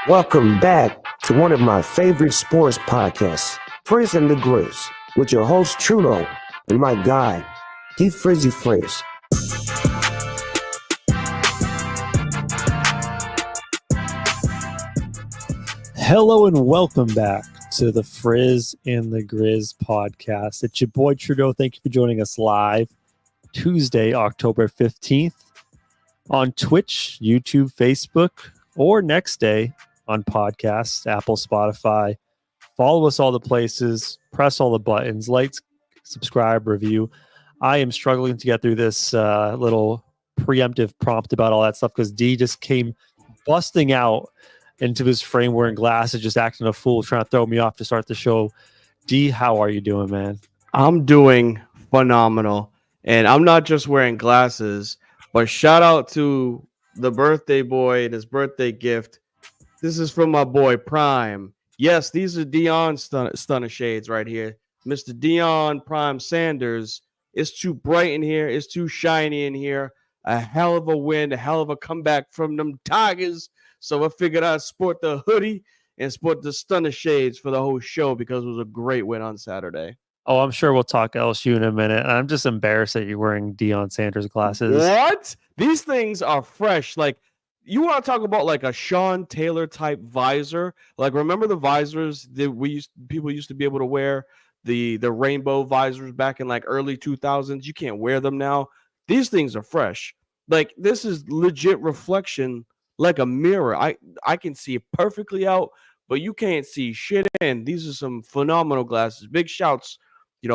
Welcome back to one of my favorite sports podcasts, Frizz and the Grizz, with your host Trudeau and my guy, Frizzy Frizz. Hello and welcome back to the Frizz and the Grizz podcast. It's your boy Trudeau. Thank you for joining us live Tuesday, October 15th on Twitch, YouTube, Facebook, or next day on podcasts, Apple, Spotify. Follow us all the places, press all the buttons, like, subscribe, review. I am struggling to get through this little preemptive prompt about all that stuff because D just came busting out into his frame wearing glasses, just acting a fool, trying to throw me off to start the show. D, how are you doing, man? I'm doing phenomenal. And I'm not just wearing glasses, but shout out to the birthday boy and his birthday gift. This is from my boy Prime. Yes, these are Dion stunner shades right here. Mr. Dion Prime Sanders. It's too bright in here. It's too shiny in here. A hell of a win, a hell of a comeback from them Tigers. So I figured I'd sport the hoodie and sport the stunner shades for the whole show because it was a great win on Saturday. Oh, I'm sure we'll talk LSU in a minute. And I'm just embarrassed that you're wearing Deion Sanders glasses. What? These things are fresh. Like, you want to talk about like a Sean Taylor type visor? Like, remember the visors that people used to be able to wear? The rainbow visors back in like early 2000s. You can't wear them now. These things are fresh. Like, this is legit reflection. Like a mirror. I can see perfectly out, but you can't see shit in. These are some phenomenal glasses. Big shouts,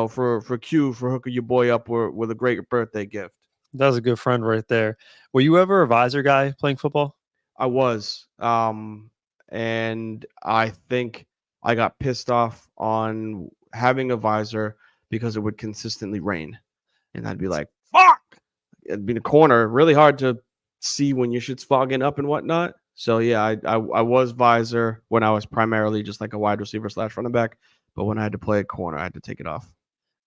for Q for hooking your boy up with a great birthday gift. That was a good friend right there. Were you ever a visor guy playing football? I was. And I think I got pissed off on having a visor because it would consistently rain. And I'd be like, fuck! It'd be in a corner, really hard to see when your shit's fogging up and whatnot. So yeah, I was visor when I was primarily just like a wide receiver / running back, but when I had to play a corner, I had to take it off.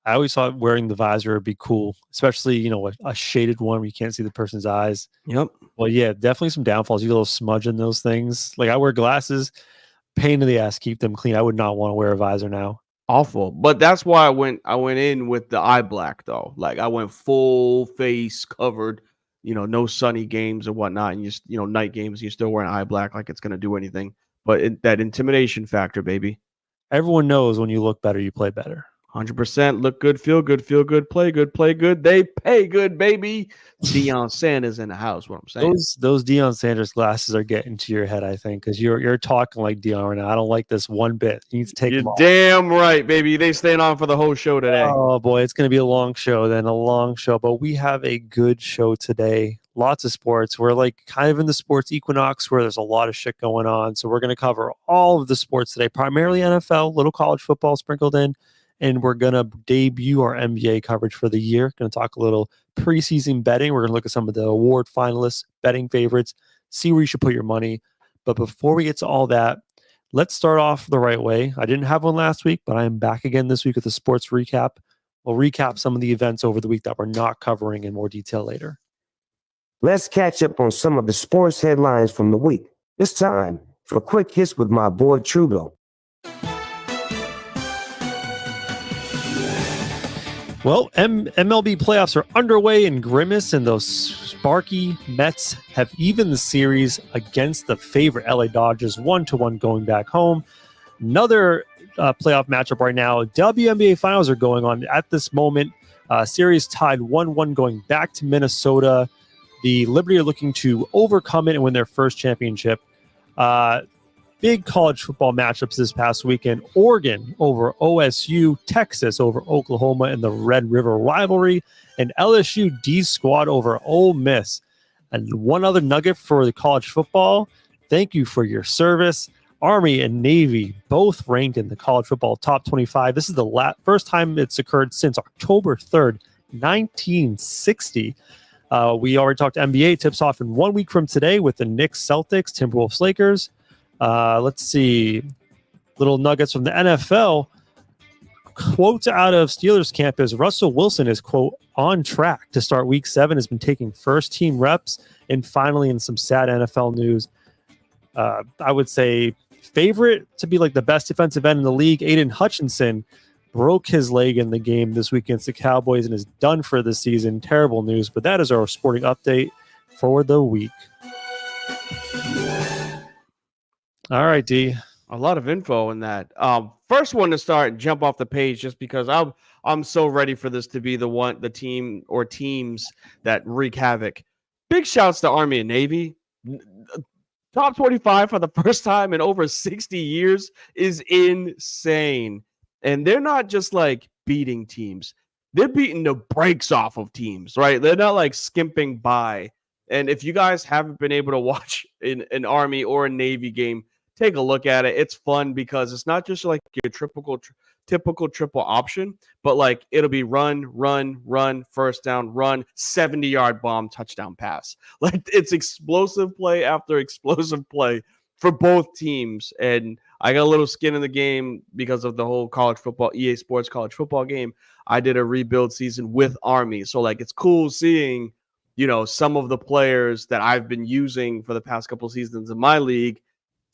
I always thought wearing the visor would be cool, especially a shaded one where you can't see the person's eyes. Yep. Well, yeah, definitely some downfalls. You get a little smudge in those things. Like, I wear glasses, pain in the ass, keep them clean. I would not want to wear a visor now. Awful. But that's why I went in with the eye black though. Like, I went full face covered. No sunny games and whatnot, and night games, you're still wearing eye black like it's going to do anything. But that intimidation factor, baby. Everyone knows when you look better, you play better. 100%. Look good, feel good, play good. They pay good, baby. Deion Sanders in the house. What I'm saying. Those Deion Sanders glasses are getting to your head, I think, because you're talking like Deion right now. I don't like this one bit. You need to take them off. Damn right, baby. They staying on for the whole show today. Oh boy, it's going to be a long show. But we have a good show today. Lots of sports. We're like kind of in the sports equinox where there's a lot of shit going on. So we're going to cover all of the sports today, primarily NFL, little college football sprinkled in. And we're going to debut our NBA coverage for the year. Going to talk a little preseason betting. We're going to look at some of the award finalists, betting favorites, see where you should put your money. But before we get to all that, let's start off the right way. I didn't have one last week, but I am back again this week with a sports recap. We'll recap some of the events over the week that we're not covering in more detail later. Let's catch up on some of the sports headlines from the week. It's time for quick hits with my boy Trudeau. Well, MLB playoffs are underway in Grimace, and those Sparky Mets have evened the series against the favorite LA Dodgers 1-1 going back home. Another playoff matchup right now. WNBA finals are going on at this moment. Series tied 1-1 going back to Minnesota. The Liberty are looking to overcome it and win their first championship. Big college football matchups this past weekend. Oregon over OSU, Texas over Oklahoma in the Red River rivalry, and LSU D Squad over Ole Miss. And one other nugget for the college football. Thank you for your service. Army and Navy both ranked in the college football top 25. This is the first time it's occurred since October 3rd, 1960. We already talked NBA. Tips off in 1 week from today with the Knicks, Celtics, Timberwolves, Lakers. Let's see. Little nuggets from the NFL. quote out of Steelers camp is Russell Wilson is, quote, on track to start week 7, has been taking first team reps. And finally, in some sad NFL news, I would say favorite to be like the best defensive end in the league, Aiden Hutchinson, broke his leg in the game this week against the Cowboys and is done for the season. Terrible news, but that is our sporting update for the week. All right, D. A lot of info in that. First one to start, jump off the page, just because I'm so ready for this to be the team or teams that wreak havoc. Big shouts to Army and Navy. Top 25 for the first time in over 60 years is insane. And they're not just like beating teams. They're beating the brakes off of teams, right? They're not like skimping by. And if you guys haven't been able to watch an Army or a Navy game, take a look at it. It's fun because it's not just like your typical triple option, but like it'll be run, first down, run, 70-yard bomb, touchdown pass. Like it's explosive play after explosive play for both teams. And I got a little skin in the game because of the whole college football, EA Sports college football game. I did a rebuild season with Army. So like it's cool seeing, some of the players that I've been using for the past couple seasons in my league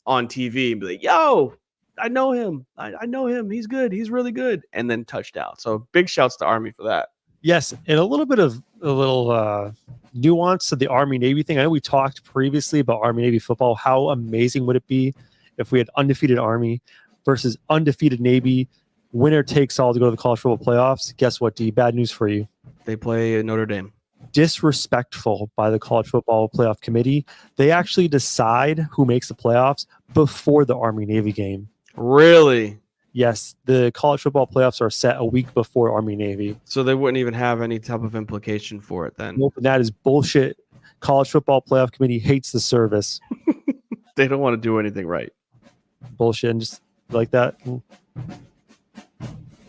on TV and be like, yo, I know him. I know him. He's good. He's really good. And then touchdown. So big shouts to Army for that. Yes, and a little nuance to the Army-Navy thing. I know we talked previously about Army-Navy football. How amazing would it be if we had undefeated Army versus undefeated Navy? Winner takes all to go to the college football playoffs. Guess what, D? Bad news for you. They play Notre Dame. Disrespectful by the college football playoff committee. They actually decide who makes the playoffs before the Army-Navy game. Really? Yes, the college football playoffs are set a week before Army-Navy. So they wouldn't even have any type of implication for it then. Nope, that is bullshit. College football playoff committee hates the service. They don't want to do anything right. Bullshit. And just like that.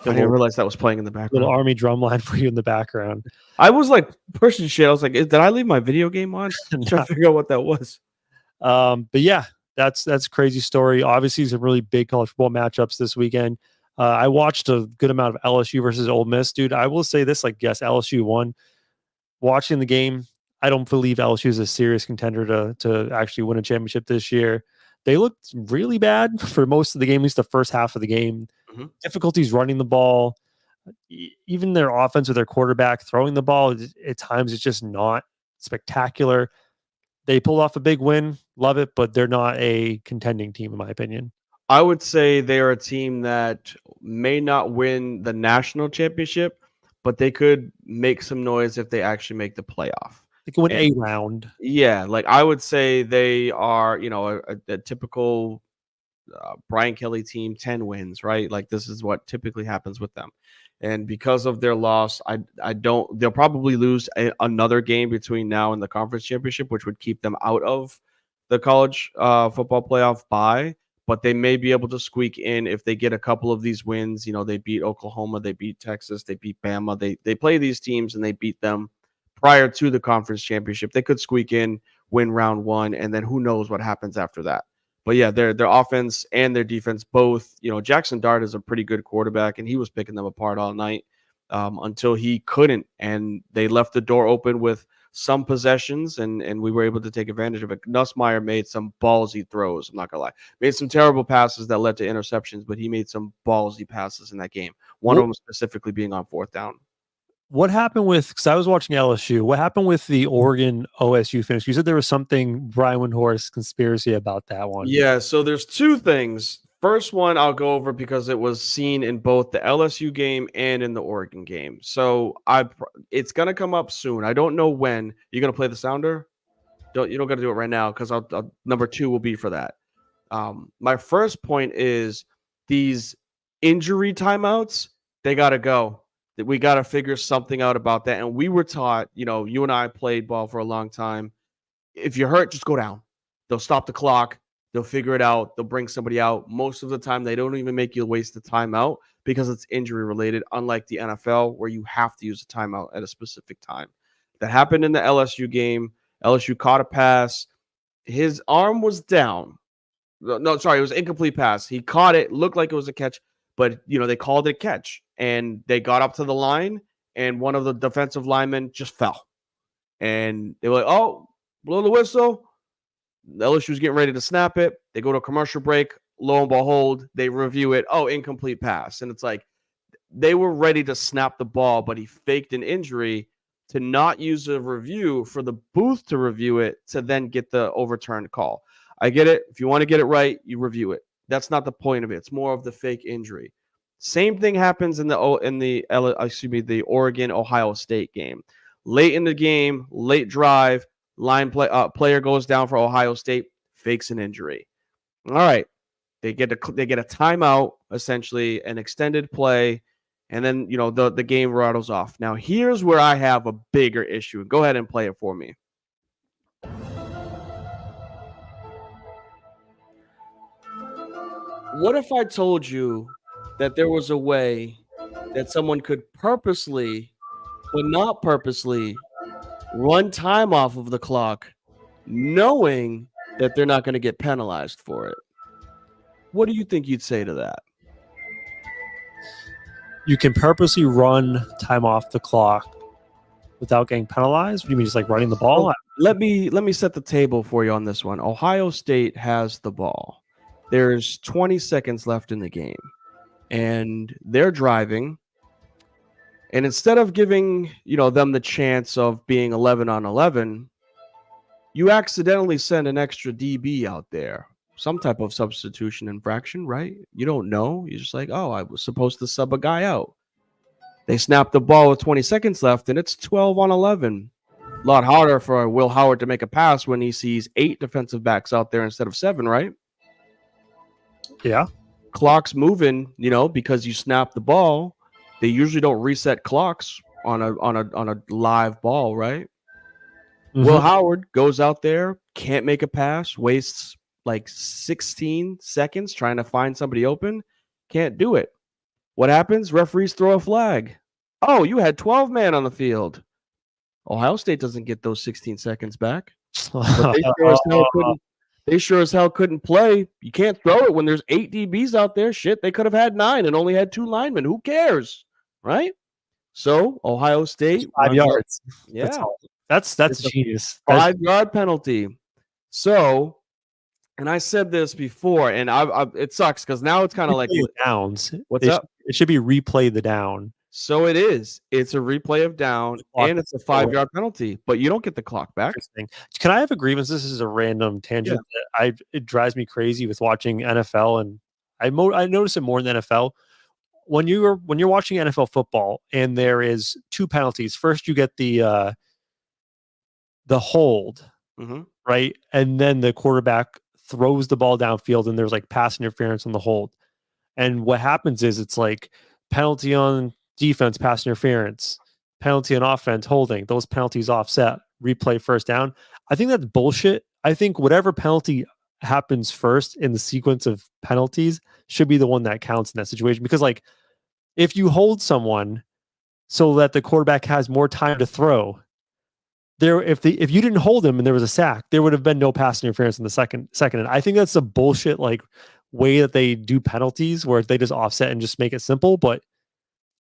I didn't realize that was playing in the background. Little Army drum line for you in the background. I was like pushing shit. I was like, did I leave my video game on? I'm trying to figure out what that was. But yeah, that's a crazy story. Obviously, some really big college football matchups this weekend. I watched a good amount of LSU versus Ole Miss, dude. I will say this, like, yes, LSU won. Watching the game, I don't believe LSU is a serious contender to actually win a championship this year. They looked really bad for most of the game, at least the first half of the game. Mm-hmm. Difficulties running the ball, even their offense with their quarterback throwing the ball, at times it's just not spectacular. They pulled off a big win. Love it, but they're not a contending team, in my opinion. I would say they are a team that may not win the national championship, but they could make some noise if they actually make the playoff. They can win a round. Yeah, like I would say they are, a typical Brian Kelly team, 10 wins, right? Like this is what typically happens with them. And because of their loss, they'll probably lose another game between now and the conference championship, which would keep them out of the college football playoff bye. But they may be able to squeak in if they get a couple of these wins. They beat Oklahoma, they beat Texas, they beat Bama. They play these teams and they beat them prior to the conference championship. They could squeak in, win round one, and then who knows what happens after that. But yeah, their offense and their defense both, Jackson Dart is a pretty good quarterback, and he was picking them apart all night until he couldn't. And they left the door open with some possessions, and we were able to take advantage of it. Nussmeier made some ballsy throws, I'm not going to lie. Made some terrible passes that led to interceptions, but he made some ballsy passes in that game. One of them specifically being on fourth down. What happened with, because I was watching LSU, what happened with the Oregon OSU finish? You said there was something Brian Windhorst conspiracy about that one. Yeah, so there's two things. First one I'll go over because it was seen in both the LSU game and in the Oregon game. So it's going to come up soon. I don't know when. You're going to play the sounder? You don't got to do it right now because number 2 will be for that. My first point is these injury timeouts, they got to go. We got to figure something out about that. And we were taught, you and I played ball for a long time. If you're hurt, just go down. They'll stop the clock. They'll figure it out. They'll bring somebody out. Most of the time, they don't even make you waste the timeout because it's injury related, unlike the NFL where you have to use a timeout at a specific time. That happened in the LSU game. LSU caught a pass. His arm was down. No, sorry, it was an incomplete pass. He caught it, looked like it was a catch. but they called it catch, and they got up to the line, and one of the defensive linemen just fell, and they were like, "Oh, blow the whistle." The LSU's getting ready to snap it. They go to a commercial break. Lo and behold, they review it. Oh, incomplete pass, and it's like they were ready to snap the ball, but he faked an injury to not use a review for the booth to review it to then get the overturned call. I get it. If you want to get it right, you review it. That's not the point of it. It's more of the fake injury. Same thing happens in the Oregon Ohio State game. Late in the game, late drive, player goes down for Ohio State, fakes an injury. All right, they get a timeout, essentially an extended play. And then, the game rattles off. Now, here's where I have a bigger issue. Go ahead and play it for me. What if I told you that there was a way that someone could purposely, but not purposely, run time off of the clock, knowing that they're not going to get penalized for it? What do you think you'd say to that? You can purposely run time off the clock without getting penalized? What do you mean, just like running the ball? Well, let me set the table for you on this one. Ohio State has the ball. There's 20 seconds left in the game, and they're driving. And instead of giving them the chance of being 11 on 11, you accidentally send an extra DB out there. Some type of substitution infraction, right? You don't know. You're just like, oh, I was supposed to sub a guy out. They snap the ball with 20 seconds left, and it's 12 on 11. A lot harder for Will Howard to make a pass when he sees 8 defensive backs out there instead of 7, right? Yeah. Clock's moving, because you snap the ball. They usually don't reset clocks on a live ball, right? Mm-hmm. Will Howard goes out there, can't make a pass, wastes like 16 seconds trying to find somebody open, can't do it. What happens? Referees throw a flag. Oh, you had 12 man on the field. Ohio State doesn't get those 16 seconds back. But they sure as hell couldn't play. You can't throw it when there's 8 DBs out there. Shit, they could have had 9 and only had 2 linemen. Who cares? Right? So Ohio State 5 yards. Yeah. That's genius. 5-yard penalty. So, and I said this before, and it sucks because now it's kind of like downs. What's up? It should be replay the down. So it is. It's a replay of down, and it's a 5-yard penalty, but you don't get the clock back. Can I have a grievance? This is a random tangent. Yeah. It drives me crazy with watching NFL, and I notice it more in the NFL. When you're watching NFL football, and there is 2 penalties. First, you get the hold, right, and then the quarterback throws the ball downfield, and there's like pass interference on the hold. And what happens is it's like penalty on defense, pass interference, penalty on offense, holding. Those penalties offset, replay first down. I think that's bullshit. I think whatever penalty happens first in the sequence of penalties should be the one that counts in that situation. Because like if you hold someone so that the quarterback has more time to throw, if you didn't hold him and there was a sack, there would have been no pass interference in the second. And I think that's a bullshit like way that they do penalties where they just offset and just make it simple. But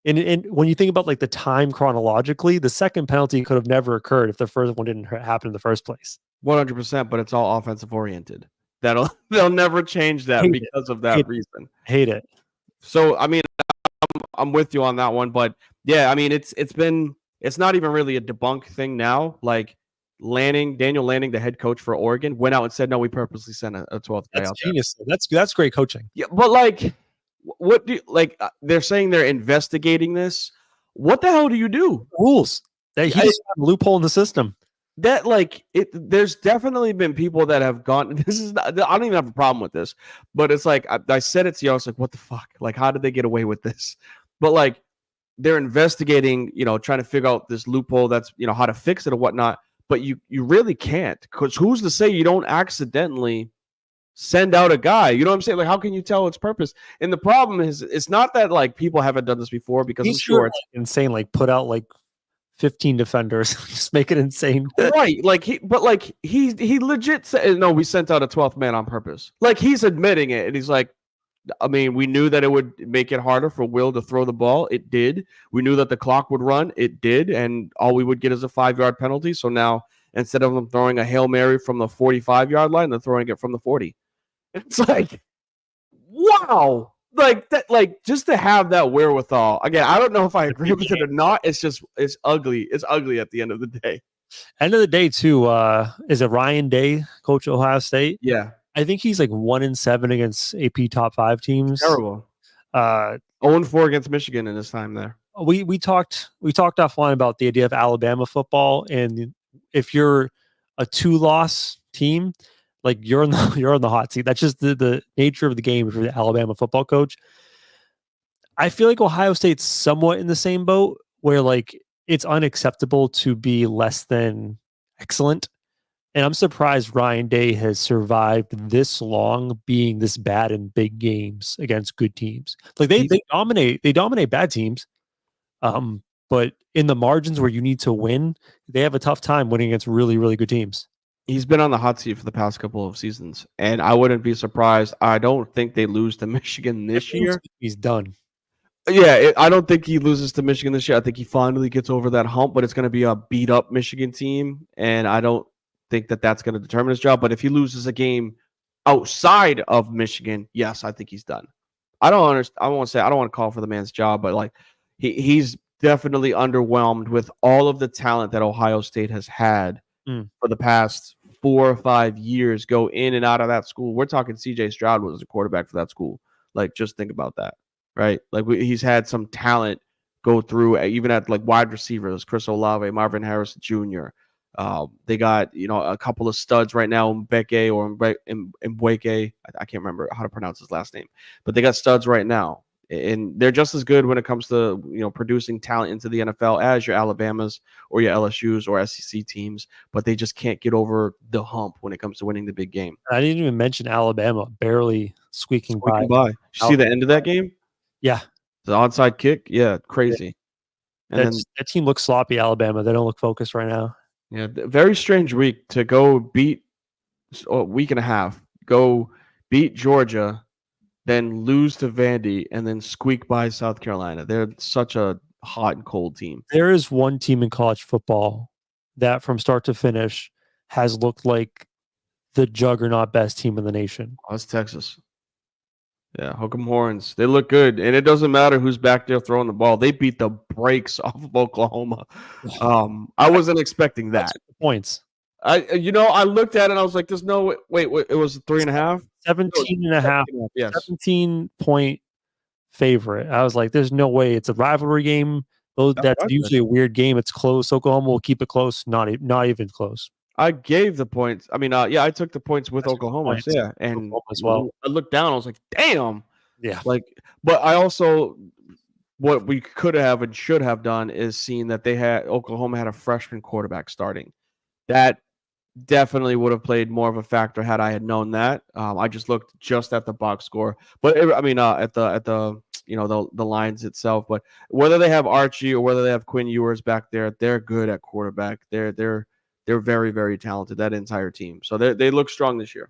and when you think about like the time chronologically, the second penalty could have never occurred if the first one didn't happen in the first place. 100%, but it's all offensive oriented. They'll never change that because of that reason. Hate it. So I mean, I'm with you on that one, but yeah, I mean it's not even really a debunk thing now. Like Daniel Lanning, the head coach for Oregon, went out and said, no, we purposely sent a 12th guy out. That's genius. That's great coaching. Yeah, but like, what do you, like? They're saying they're investigating this. What the hell do you do? Rules. He just had a loophole in the system. That like there's definitely been people that have gone. This is not, I don't even have a problem with this, but it's like I said it to you. I was like, what the fuck? Like, how did they get away with this? But like, they're investigating, trying to figure out this loophole. That's how to fix it or whatnot. But you really can't, because who's to say you don't accidentally send out a guy? You know what I'm saying? Like, how can you tell its purpose? And the problem is, it's not that like people haven't done this before, because I'm sure it's insane. Like put out like 15 defenders, just make it insane. Right. Like he legit said, no, we sent out a 12th man on purpose. Like he's admitting it. And he's like, I mean, we knew that it would make it harder for Will to throw the ball. It did. We knew that the clock would run. It did. And all we would get is a 5-yard penalty. So now instead of them throwing a Hail Mary from the 45-yard line, they're throwing it from the 40. It's like, wow. Like that, like just to have that wherewithal. Again, I don't know if I agree with it or not. It's ugly. It's ugly at the end of the day. End of the day, too, is it Ryan Day, coach of Ohio State? Yeah. I think he's like 1-7 against AP top 5 teams. Terrible. 0-4 against Michigan in his time there. We talked offline about the idea of Alabama football, and if you're a 2-loss team, like you're on the hot seat. That's just the nature of the game for the Alabama football coach. I feel like Ohio State's somewhat in the same boat where like it's unacceptable to be less than excellent. And I'm surprised Ryan Day has survived this long being this bad in big games against good teams. Like they dominate bad teams. But in the margins where you need to win, they have a tough time winning against really, really good teams. He's been on the hot seat for the past couple of seasons, and I wouldn't be surprised. I don't think they lose to Michigan this year. He's done. Yeah, I don't think he loses to Michigan this year. I think he finally gets over that hump, but it's going to be a beat-up Michigan team, and I don't think that that's going to determine his job. But if he loses a game outside of Michigan, yes, I think he's done. I don't understand. I don't want to call for the man's job, but like he's definitely underwhelmed with all of the talent that Ohio State has had for the past 4 or 5 years. Go in and out of that school. We're talking C.J. Stroud was a quarterback for that school. Like, just think about that, right? Like he's had some talent go through, even at like wide receivers, Chris Olave, Marvin Harris Jr. They got a couple of studs right now, Mbeke or Mbweke. I can't remember how to pronounce his last name, but they got studs right now, and they're just as good when it comes to producing talent into the NFL as your Alabamas or your LSU's or SEC teams. But they just can't get over the hump when it comes to winning the big game. I didn't even mention Alabama barely squeaking by. Did you see the end of that game? Yeah, the onside kick. Yeah, crazy. Yeah. And that team looks sloppy. Alabama. They don't look focused right now. Yeah, very strange week to go beat a week and a half, go beat Georgia, then lose to Vandy, and then squeak by South Carolina. They're such a hot and cold team. There is one team in college football that from start to finish has looked like the juggernaut best team in the nation. Oh, that's Texas. Yeah, hook 'em horns. They look good, and it doesn't matter who's back there throwing the ball. They beat the brakes off of Oklahoma. I wasn't expecting that. Points. I looked at it and I was like, "There's no wait. It was 3.5, 17.5. Yes, 17-point favorite." I was like, "There's no way. It's a rivalry game. That's usually a weird game. It's close. Oklahoma will keep it close. Not even close." I gave the points. I mean, I took the points with Oklahoma. Yeah, and Oklahoma as well. I looked down. I was like, "Damn." Yeah. Like, but I also, what we could have and should have done is seen that Oklahoma had a freshman quarterback starting. That definitely would have played more of a factor had I had known that. I just looked at the box score, but at the the lines itself. But whether they have Archie or whether they have Quinn Ewers back there, they're good at quarterback. They're very, very talented, that entire team. So they look strong this year.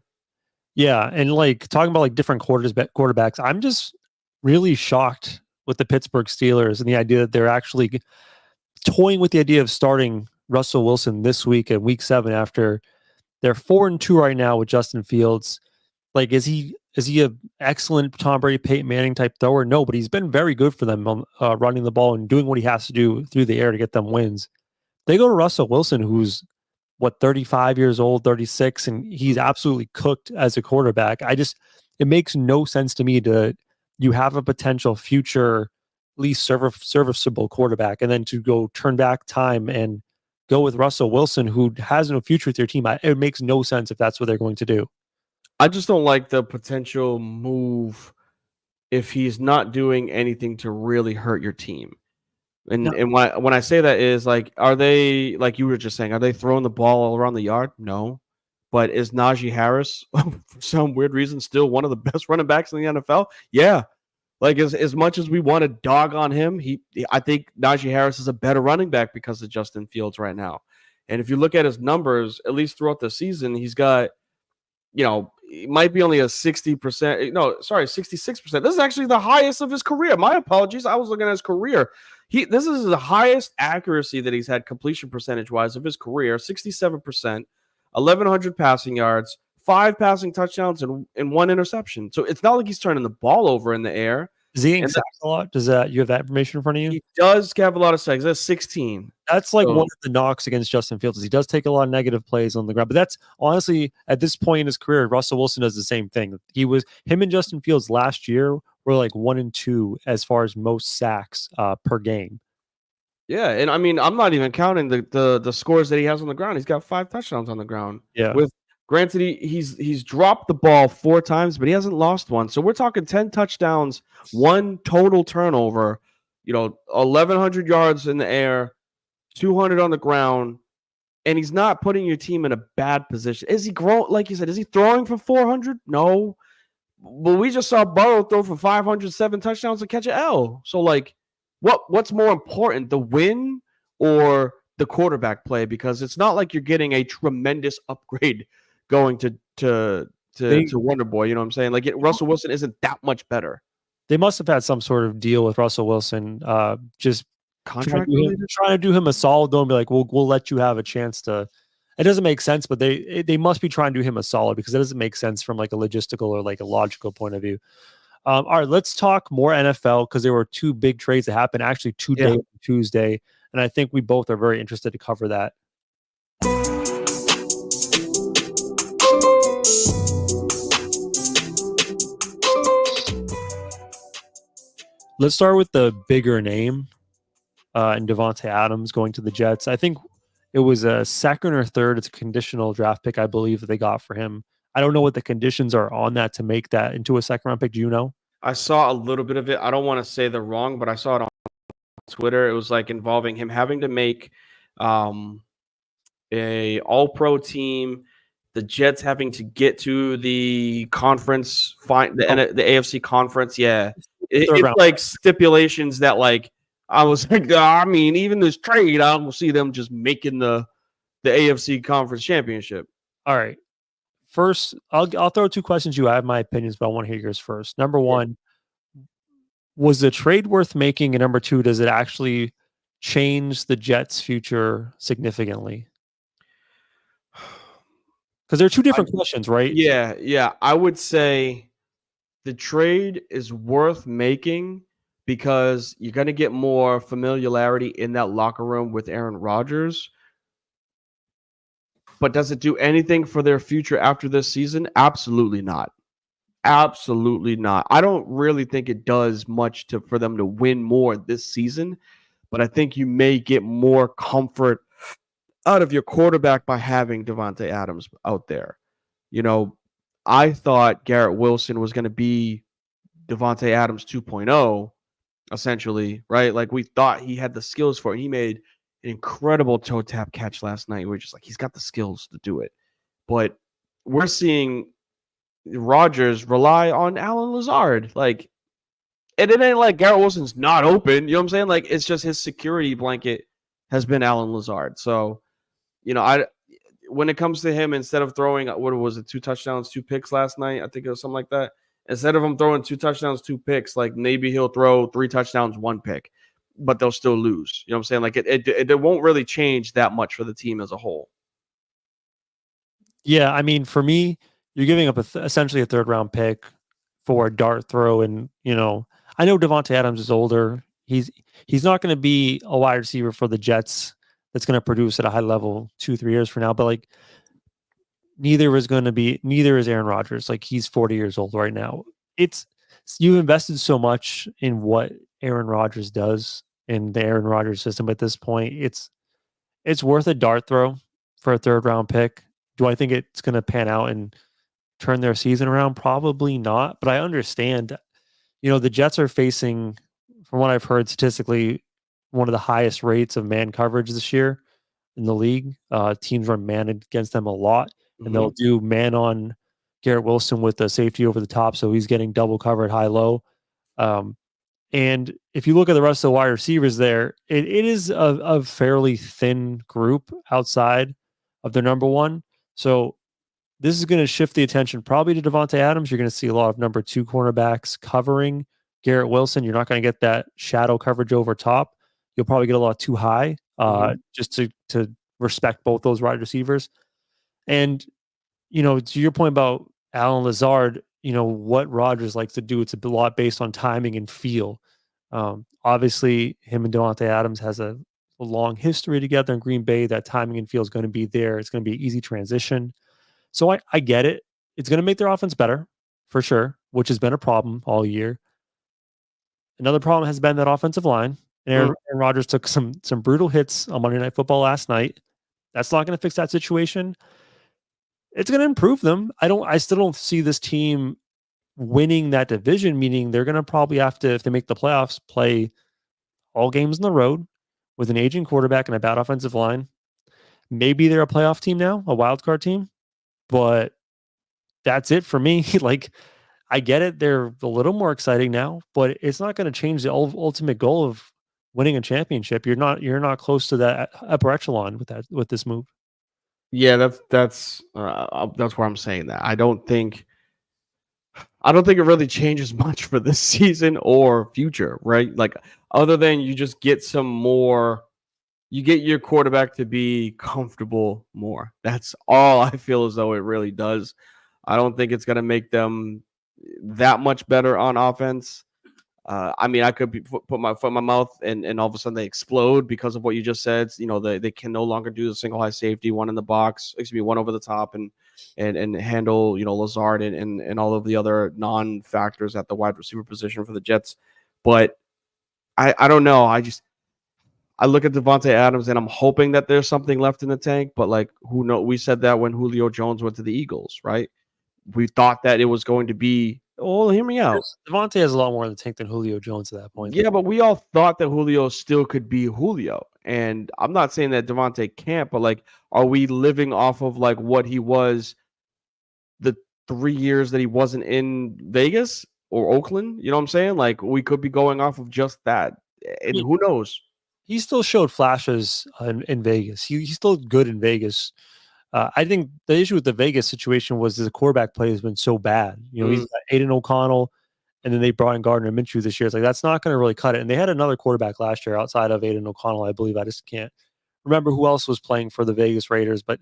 Yeah, and like talking about like different quarterbacks, I'm just really shocked with the Pittsburgh Steelers and the idea that they're actually toying with the idea of starting Russell Wilson this week in week 7 after they're 4-2 right now with Justin Fields. Like, is he an excellent Tom Brady, Peyton Manning type thrower? No, but he's been very good for them on running the ball and doing what he has to do through the air to get them wins. They go to Russell Wilson, who's 35 years old, 36, and he's absolutely cooked as a quarterback. It makes no sense to me you have a potential future, at least serviceable quarterback, and then to go turn back time and go with Russell Wilson, who has no future with your team. It makes no sense if that's what they're going to do. I just don't like the potential move if he's not doing anything to really hurt your team. And when I say that is like, are they, like you were just saying, are they throwing the ball all around the yard? No. But is Najee Harris, for some weird reason, still one of the best running backs in the NFL? Yeah. Like as much as we want to dog on him, I think Najee Harris is a better running back because of Justin Fields right now. And if you look at his numbers, at least throughout the season, he's got, it might be only a 60%. No, sorry, 66%. This is actually the highest of his career. My apologies. I was looking at his career. This is the highest accuracy that he's had completion percentage wise of his career. 67%, 1,100 passing yards, 5 passing touchdowns, and 1 interception. So it's not like he's turning the ball over in the air. Is he getting sacked a lot? Does that, you have that information in front of you? He does have a lot of sacks. That's 16. That's like one of the knocks against Justin Fields. Is he does take a lot of negative plays on the ground, but that's honestly at this point in his career, Russell Wilson does the same thing. Him and Justin Fields last year were like 1 and 2 as far as most sacks per game. Yeah, and I mean, I'm not even counting the scores that he has on the ground. He's got 5 touchdowns on the ground. Yeah. Granted, he's dropped the ball 4 times, but he hasn't lost one. So we're talking 10 touchdowns, 1 total turnover, 1,100 yards in the air, 200 on the ground, and he's not putting your team in a bad position. Is he growing? Like you said, is he throwing for 400? No. But we just saw Burrow throw for 507 touchdowns and catch an L. So, like, what's more important, the win or the quarterback play? Because it's not like you're getting a tremendous upgrade going to Wonder Boy, you know what I'm saying? Like Russell Wilson isn't that much better. They must have had some sort of deal with Russell Wilson, just contract trying to do him a solid though, and be like, we'll let you have a chance to. It doesn't make sense, but they must be trying to do him a solid because it doesn't make sense from like a logistical or like a logical point of view. All right, let's talk more NFL because there were 2 big trades that happened actually today, Tuesday, and I think we both are very interested to cover that. Let's start with the bigger name and Davante Adams going to the Jets. I think it was a 2nd or 3rd. It's a conditional draft pick, I believe, that they got for him. I don't know what the conditions are on that to make that into a 2nd round pick. Do you know? I saw a little bit of it. I don't want to say the wrong, but I saw it on Twitter. It was like involving him having to make a all-pro team, the Jets having to get to the conference, the AFC conference. Yeah. It's like stipulations that, like, I was like, I mean, even this trade, I don't see them just making the AFC conference championship. All right. First, I'll throw 2 questions. I have my opinions, but I want to hear yours first. Number 1, was the trade worth making? And number 2, does it actually change the Jets' future significantly? Because they're 2 different questions, right? Yeah. I would say the trade is worth making because you're going to get more familiarity in that locker room with Aaron Rodgers. But does it do anything for their future after this season? Absolutely not. Absolutely not. I don't really think it does much for them to win more this season, but I think you may get more comfort out of your quarterback by having Davante Adams out there. I thought Garrett Wilson was going to be Davante Adams 2.0, essentially, right? Like we thought he had the skills for it. He made an incredible toe tap catch last night. We're just like, he's got the skills to do it. But we're seeing Rodgers rely on Alan Lazard. Like, and it ain't like Garrett Wilson's not open. You know what I'm saying? Like, it's just his security blanket has been Alan Lazard. So, when it comes to him, instead of throwing, what was it, 2 touchdowns, 2 picks last night? I think it was something like that. Instead of him throwing 2 touchdowns, 2 picks, like maybe he'll throw 3 touchdowns, 1 pick, but they'll still lose. You know what I'm saying? Like it won't really change that much for the team as a whole. Yeah, I mean, for me, you're giving up essentially a 3rd round pick for a dart throw, and I know Davante Adams is older. He's not going to be a wide receiver for the Jets that's going to produce at a high level 2-3 years from now. But like, neither is Aaron Rodgers. Like, he's 40 years old right now. You invested so much in what Aaron Rodgers does in the Aaron Rodgers system at this point. It's worth a dart throw for a 3rd round pick. Do I think it's going to pan out and turn their season around? Probably not. But I understand, the Jets are facing, from what I've heard statistically, one of the highest rates of man coverage this year in the league. Teams run man against them a lot, and they'll do man on Garrett Wilson with the safety over the top, so he's getting double covered high-low. And if you look at the rest of the wide receivers there, it is a fairly thin group outside of their number one. So this is going to shift the attention probably to Devontae Adams. You're going to see a lot of number 2 cornerbacks covering Garrett Wilson. You're not going to get that shadow coverage over top. You'll probably get a lot too high just to respect both those wide receivers. And, to your point about Alan Lazard, what Rodgers likes to do, it's a lot based on timing and feel. Obviously, him and Devontae Adams has a long history together in Green Bay. That timing and feel is going to be there. It's going to be an easy transition. So I get it. It's going to make their offense better, for sure, which has been a problem all year. Another problem has been that offensive line. And Aaron Rodgers took some brutal hits on Monday Night Football last night. That's not going to fix that situation. It's going to improve them. I still don't see this team winning that division, meaning they're going to probably have to, if they make the playoffs, play all games on the road with an aging quarterback and a bad offensive line. Maybe they're a playoff team now, a wild card team, but that's it for me. I get it. They're a little more exciting now, but it's not going to change the ultimate goal of winning a championship. You're not close to that upper echelon with this move. Yeah, that's where I'm saying that. I don't think it really changes much for this season or future, right? Like, other than you just get you get your quarterback to be comfortable more. That's all I feel as though it really does. I don't think it's going to make them that much better on offense. I could put my foot in my mouth and all of a sudden they explode because of what you just said. They can no longer do the single high safety, one in the box, one over the top, and handle Lazard and all of the other non-factors at the wide receiver position for the Jets. But I don't know. I look at Devontae Adams and I'm hoping that there's something left in the tank. But who knows? We said that when Julio Jones went to the Eagles, right? We thought that it was going to be. Oh, hear me out. Devontae has a lot more in the tank than Julio Jones at that point. Yeah, but we all thought that Julio still could be Julio. And I'm not saying that Devontae can't, but are we living off of what he was the 3 years that he wasn't in Vegas or Oakland? You know what I'm saying? We could be going off of just that. And who knows? He still showed flashes in Vegas. He's still good in Vegas. I think the issue with the Vegas situation was the quarterback play has been so bad. He's got Aiden O'Connell, and then they brought in Gardner Minshew this year. It's that's not going to really cut it. And they had another quarterback last year outside of Aiden O'Connell, I believe. I just can't remember who else was playing for the Vegas Raiders, but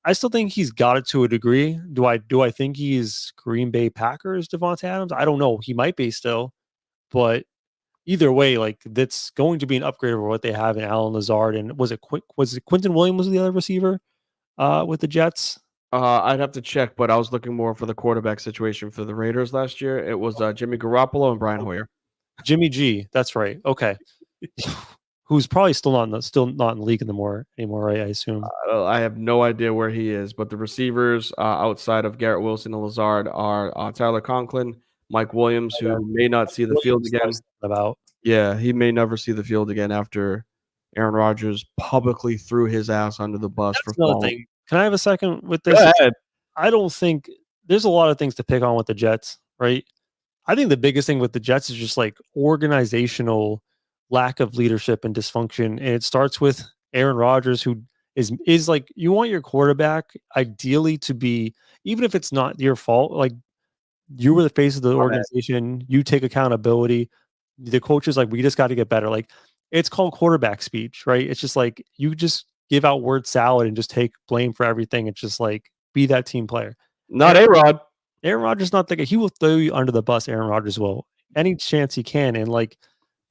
I still think he's got it to a degree. Do I think he's Green Bay Packers Devontae Adams? I don't know. He might be still, but either way, that's going to be an upgrade over what they have in Alan Lazard. And was it Quinton Williams was the other receiver with the Jets? I'd have to check, but I was looking more for the quarterback situation for the Raiders last year. It was Jimmy Garoppolo and Brian Hoyer. Jimmy G, that's right. Okay, who's probably still not in the league anymore, right? I assume. I have no idea where he is, but the receivers outside of Garrett Wilson and Lazard are Tyler Conklin, Mike Williams, who may not see the field again. Yeah, he may never see the field again after Aaron Rodgers publicly threw his ass under the bus. That's another thing. Can I have a second with this? Go ahead. I don't think there's a lot of things to pick on with the Jets, right? I think the biggest thing with the Jets is just organizational lack of leadership and dysfunction. And it starts with Aaron Rodgers, who is you want your quarterback ideally to be, even if it's not your fault, you were the face of the organization, you take accountability. The coach is we just got to get better. It's called quarterback speech, right? It's just you just give out word salad and just take blame for everything. It's just be that team player. Not A-Rod. Aaron Rodgers not thinking he will throw you under the bus. Aaron Rodgers will any chance he can, and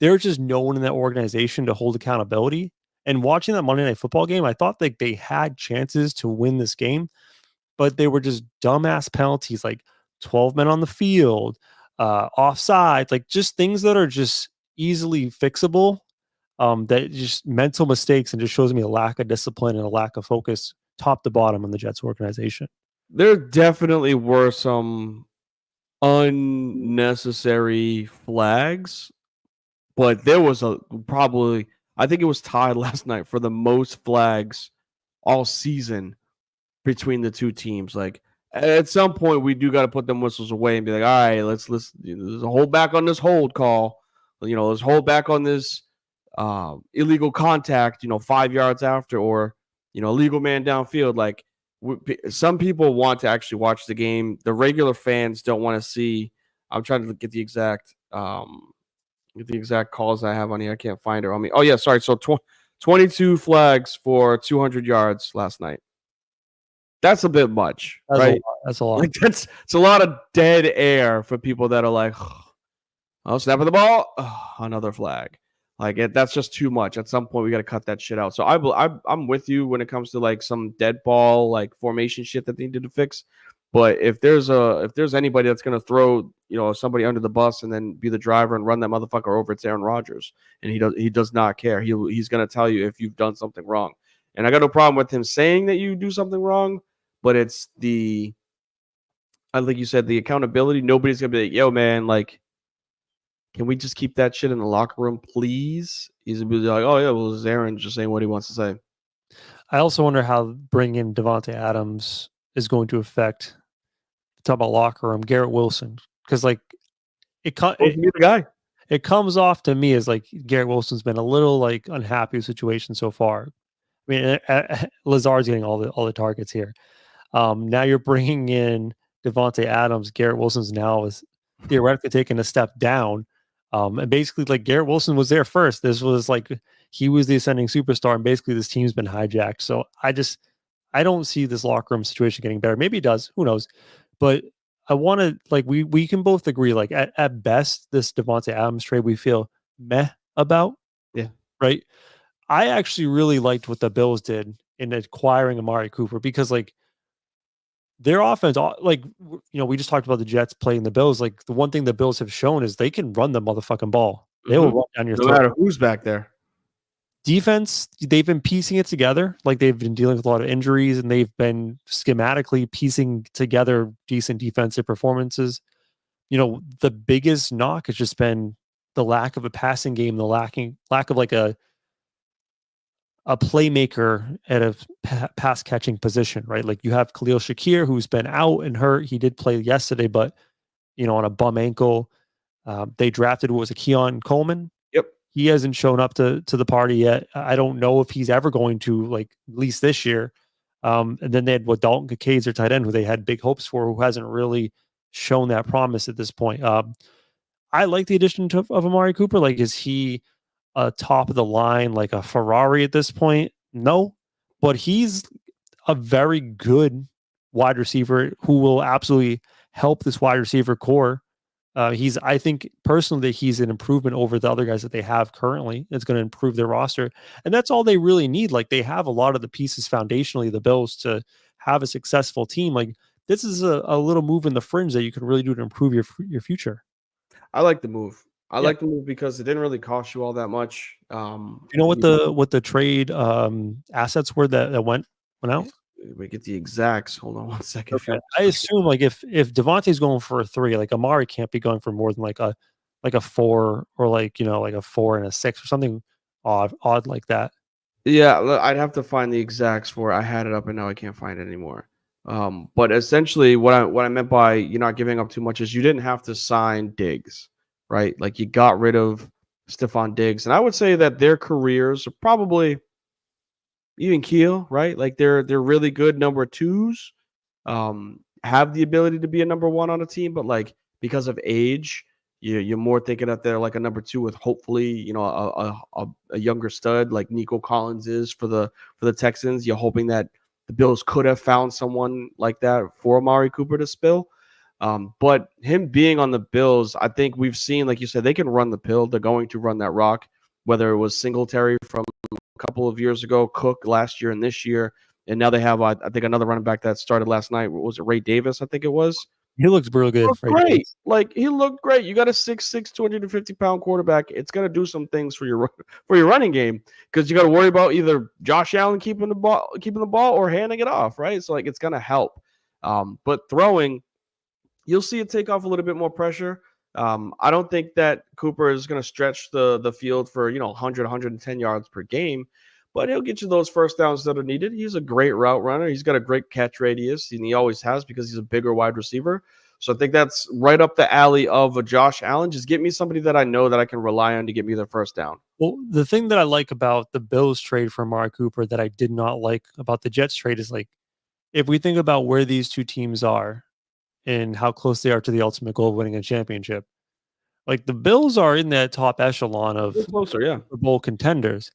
there's just no one in that organization to hold accountability. And watching that Monday Night Football game, I thought they had chances to win this game, but they were just dumbass penalties, 12 men on the field, offsides, just things that are just easily fixable. That just mental mistakes, and just shows me a lack of discipline and a lack of focus, top to bottom, in the Jets organization. There definitely were some unnecessary flags, but there was I think it was tied last night for the most flags all season between the two teams. At some point, we do got to put them whistles away and be all right, let's hold back on this hold call. Let's hold back on this illegal contact, 5 yards after, or illegal man downfield. some people want to actually watch the game. The regular fans don't want to see. I'm trying to get the exact calls I have on here. I can't find it on me. Oh yeah, sorry. So 22 flags for 200 yards last night. That's a bit much, right? That's a lot. Like it's a lot of dead air for people that are like, oh, snapping the ball, another flag. Like that's just too much. At some point, we got to cut that shit out. So I'm with you when it comes to like some dead ball, like formation shit that they needed to fix. But if there's anybody that's gonna throw somebody under the bus and then be the driver and run that motherfucker over, it's Aaron Rodgers, and he does not care. He's gonna tell you if you've done something wrong. And I got no problem with him saying that you do something wrong, but it's like you said, the accountability. Nobody's gonna be like, yo, man, like, can we just keep that shit in the locker room, please? He's gonna be like, oh yeah, well, it's Aaron just saying what he wants to say. I also wonder how bringing in Davante Adams is going to affect. Talk about locker room, Garrett Wilson, because like it the guy. It comes off to me as like Garrett Wilson's been a little like unhappy with the situation so far. I mean, Lazard's getting all the targets here. Now you're bringing in Davante Adams. Garrett Wilson's now is theoretically taking a step down. And basically, like Garrett Wilson was there first. This was like he was the ascending superstar, and basically this team's been hijacked. So I don't see this locker room situation getting better. Maybe it does. Who knows? But I want to like we can both agree like at best this Davante Adams trade we feel meh about. Yeah. Right. I actually really liked what the Bills did in acquiring Amari Cooper because like their offense, like we just talked about the Jets playing the Bills. Like the one thing the Bills have shown is they can run the motherfucking ball. They will run down your throat. No matter who's back there. Defense, they've been piecing it together. Like they've been dealing with a lot of injuries and they've been schematically piecing together decent defensive performances. The biggest knock has just been the lack of a passing game, the lack of like a playmaker at a pass catching position, right? Like you have Khalil Shakir, who's been out and hurt. He did play yesterday, but on a bum ankle. They drafted what was a Keon Coleman. Yep. He hasn't shown up to the party yet. I don't know if he's ever going to, like, at least this year. And then they had Dalton Kincaid's their tight end, who they had big hopes for, who hasn't really shown that promise at this point. I like the addition of Amari Cooper. Like, is he a top of the line, like a Ferrari at this point? No, but he's a very good wide receiver who will absolutely help this wide receiver core. I think personally that he's an improvement over the other guys that they have currently. It's going to improve their roster. And that's all they really need. Like they have a lot of the pieces foundationally, the Bills, to have a successful team. Like this is a little move in the fringe that you can really do to improve your future. I like the move. I like the move because it didn't really cost you all that much. You know what the trade assets were that went out? We get the exacts. Hold on one second. Okay. I assume like if Davante's going for a 3, like Amari can't be going for more than like a 4 or like a 4 and a 6 or something odd like that. Yeah, I'd have to find the exacts for it. I had it up and now I can't find it anymore. But essentially what I meant by you're not giving up too much is you didn't have to sign Diggs, right? Like you got rid of Stephon Diggs, and I would say that their careers are probably even keel, right? Like they're really good number 2s, have the ability to be a number 1 on a team, but like because of age, you're more thinking that they're like a number 2 with hopefully a younger stud like Nico Collins is for the Texans. You're hoping that the Bills could have found someone like that for Amari Cooper to spill. But him being on the Bills, I think we've seen, like you said, they can run the pill. They're going to run that rock, whether it was Singletary from a couple of years ago, Cook last year and this year. And now they have, I think, another running back that started last night. What was it, Ray Davis? I think it was. He looks real good. Great. Like he looked great. You got a 6'6", 250-pound quarterback. It's gonna do some things for your running game because you got to worry about either Josh Allen keeping the ball or handing it off, right? So like it's gonna help. But throwing, you'll see it take off a little bit more pressure. I don't think that Cooper is gonna stretch the field for 100, 110 yards per game, but he'll get you those first downs that are needed. He's a great route runner. He's got a great catch radius, and he always has because he's a bigger wide receiver. So I think that's right up the alley of a Josh Allen. Just get me somebody that I know that I can rely on to get me their first down. Well, the thing that I like about the Bills trade for Amari Cooper that I did not like about the Jets trade is like if we think about where these two teams are and how close they are to the ultimate goal of winning a championship, like the Bills are in that top echelon of They're closer, yeah. Super Bowl contenders.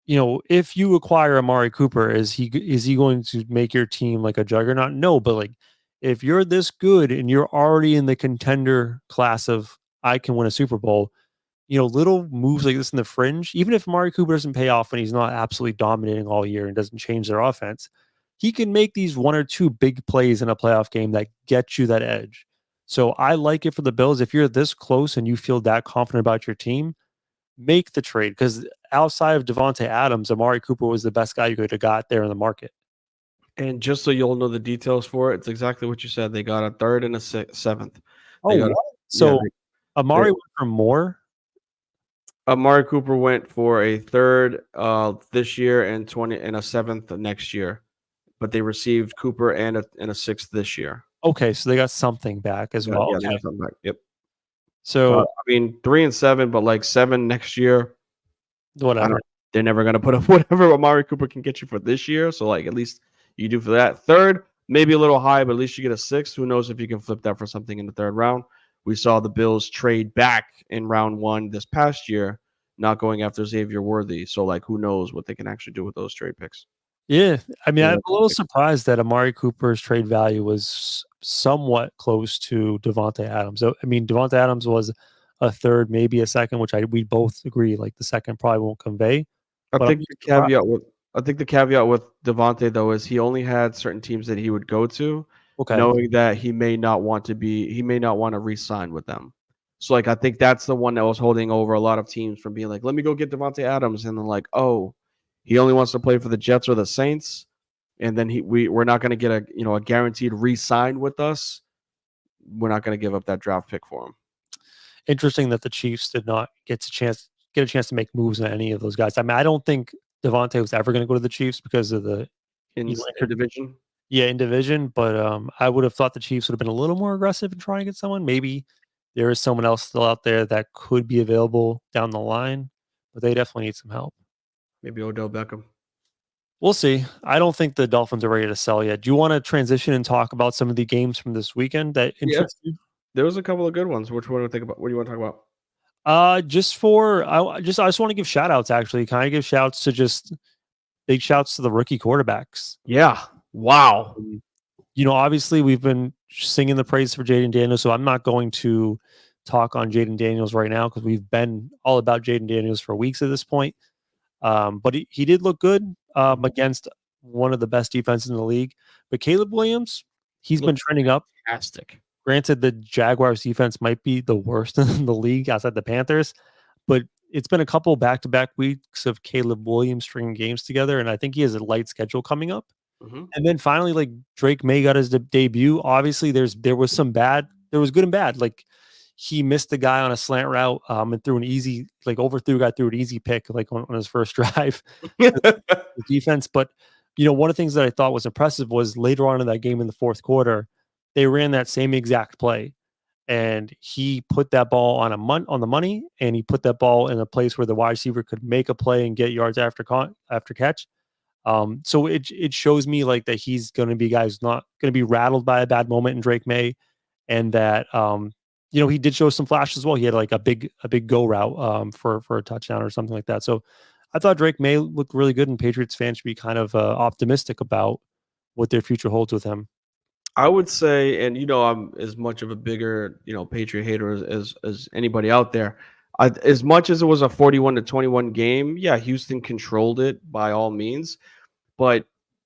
If you acquire Amari Cooper, is he going to make your team like a juggernaut? No, but like if you're this good and you're already in the contender class of I can win a Super Bowl, little moves like this in the fringe, even if Amari Cooper doesn't pay off and he's not absolutely dominating all year and doesn't change their offense, he can make these one or two big plays in a playoff game that get you that edge. So I like it for the Bills. If you're this close and you feel that confident about your team, make the trade, because outside of Devontae Adams, Amari Cooper was the best guy you could have got there in the market. And just so you'll know the details for it, it's exactly what you said. They got a third and a seventh. So Amari went for more. Amari Cooper went for a third this year and a seventh next year, but they received Cooper and a sixth this year. Okay, so they got something back as well. Yeah, okay. they got something back. Yep. So I mean, 3 and 7, but like 7 next year. Whatever. They're never gonna put up whatever Amari Cooper can get you for this year. So like at least you do for that. Third, maybe a little high, but at least you get a sixth. Who knows if you can flip that for something in the third round? We saw the Bills trade back in round 1 this past year, not going after Xavier Worthy. So like who knows what they can actually do with those trade picks. Yeah, I mean, I'm a little surprised that Amari Cooper's trade value was somewhat close to Devontae Adams. So, I mean, Devontae Adams was a third, maybe a second, which we both agree, like the second probably won't convey. I think the caveat with Devontae though is he only had certain teams that he would go to, knowing that he may not want to re-sign with them. So like I think that's the one that was holding over a lot of teams from being like, let me go get Devontae Adams, and then like, oh, he only wants to play for the Jets or the Saints, and then we're not going to get a guaranteed re-sign with us. We're not going to give up that draft pick for him. Interesting that the Chiefs did not get a chance to make moves on any of those guys. I mean, I don't think Devontae was ever going to go to the Chiefs because of the interdivision. Yeah, in division, but I would have thought the Chiefs would have been a little more aggressive in trying to get someone. Maybe there is someone else still out there that could be available down the line, but they definitely need some help. Maybe Odell Beckham. We'll see. I don't think the Dolphins are ready to sell yet. Do you want to transition and talk about some of the games from this weekend that interest you? There was a couple of good ones. Which one do you think about? What do you want to talk about? I just want to give shout outs, actually. Can I give shouts to just big shouts to the rookie quarterbacks? Yeah. Wow. Obviously we've been singing the praise for Jaden Daniels, so I'm not going to talk on Jaden Daniels right now because we've been all about Jaden Daniels for weeks at this point. But he did look good against one of the best defenses in the league. But Caleb Williams, he's been trending up. Fantastic. Granted, the Jaguars defense might be the worst in the league outside the Panthers, but it's been a couple back-to-back weeks of Caleb Williams stringing games together, and I think he has a light schedule coming up. Mm-hmm. And then finally, like Drake May got his debut. Obviously, there was good and bad. Like he missed the guy on a slant route and threw an easy, overthrew a guy through an easy pick, on his first drive. The defense, but one of the things that I thought was impressive was later on in that game in the fourth quarter, they ran that same exact play, and he put that ball on the money, and he put that ball in a place where the wide receiver could make a play and get yards after catch. So it shows me like that he's going to be guys not going to be rattled by a bad moment in Drake May, and that he did show some flashes as well. He had like a big go route for a touchdown or something like that. So I thought Drake May looked really good, and Patriots fans should be kind of optimistic about what their future holds with him. I would say, and I'm as much of a bigger Patriot hater as anybody out there. As much as it was a 41-21 game, yeah, Houston controlled it by all means, but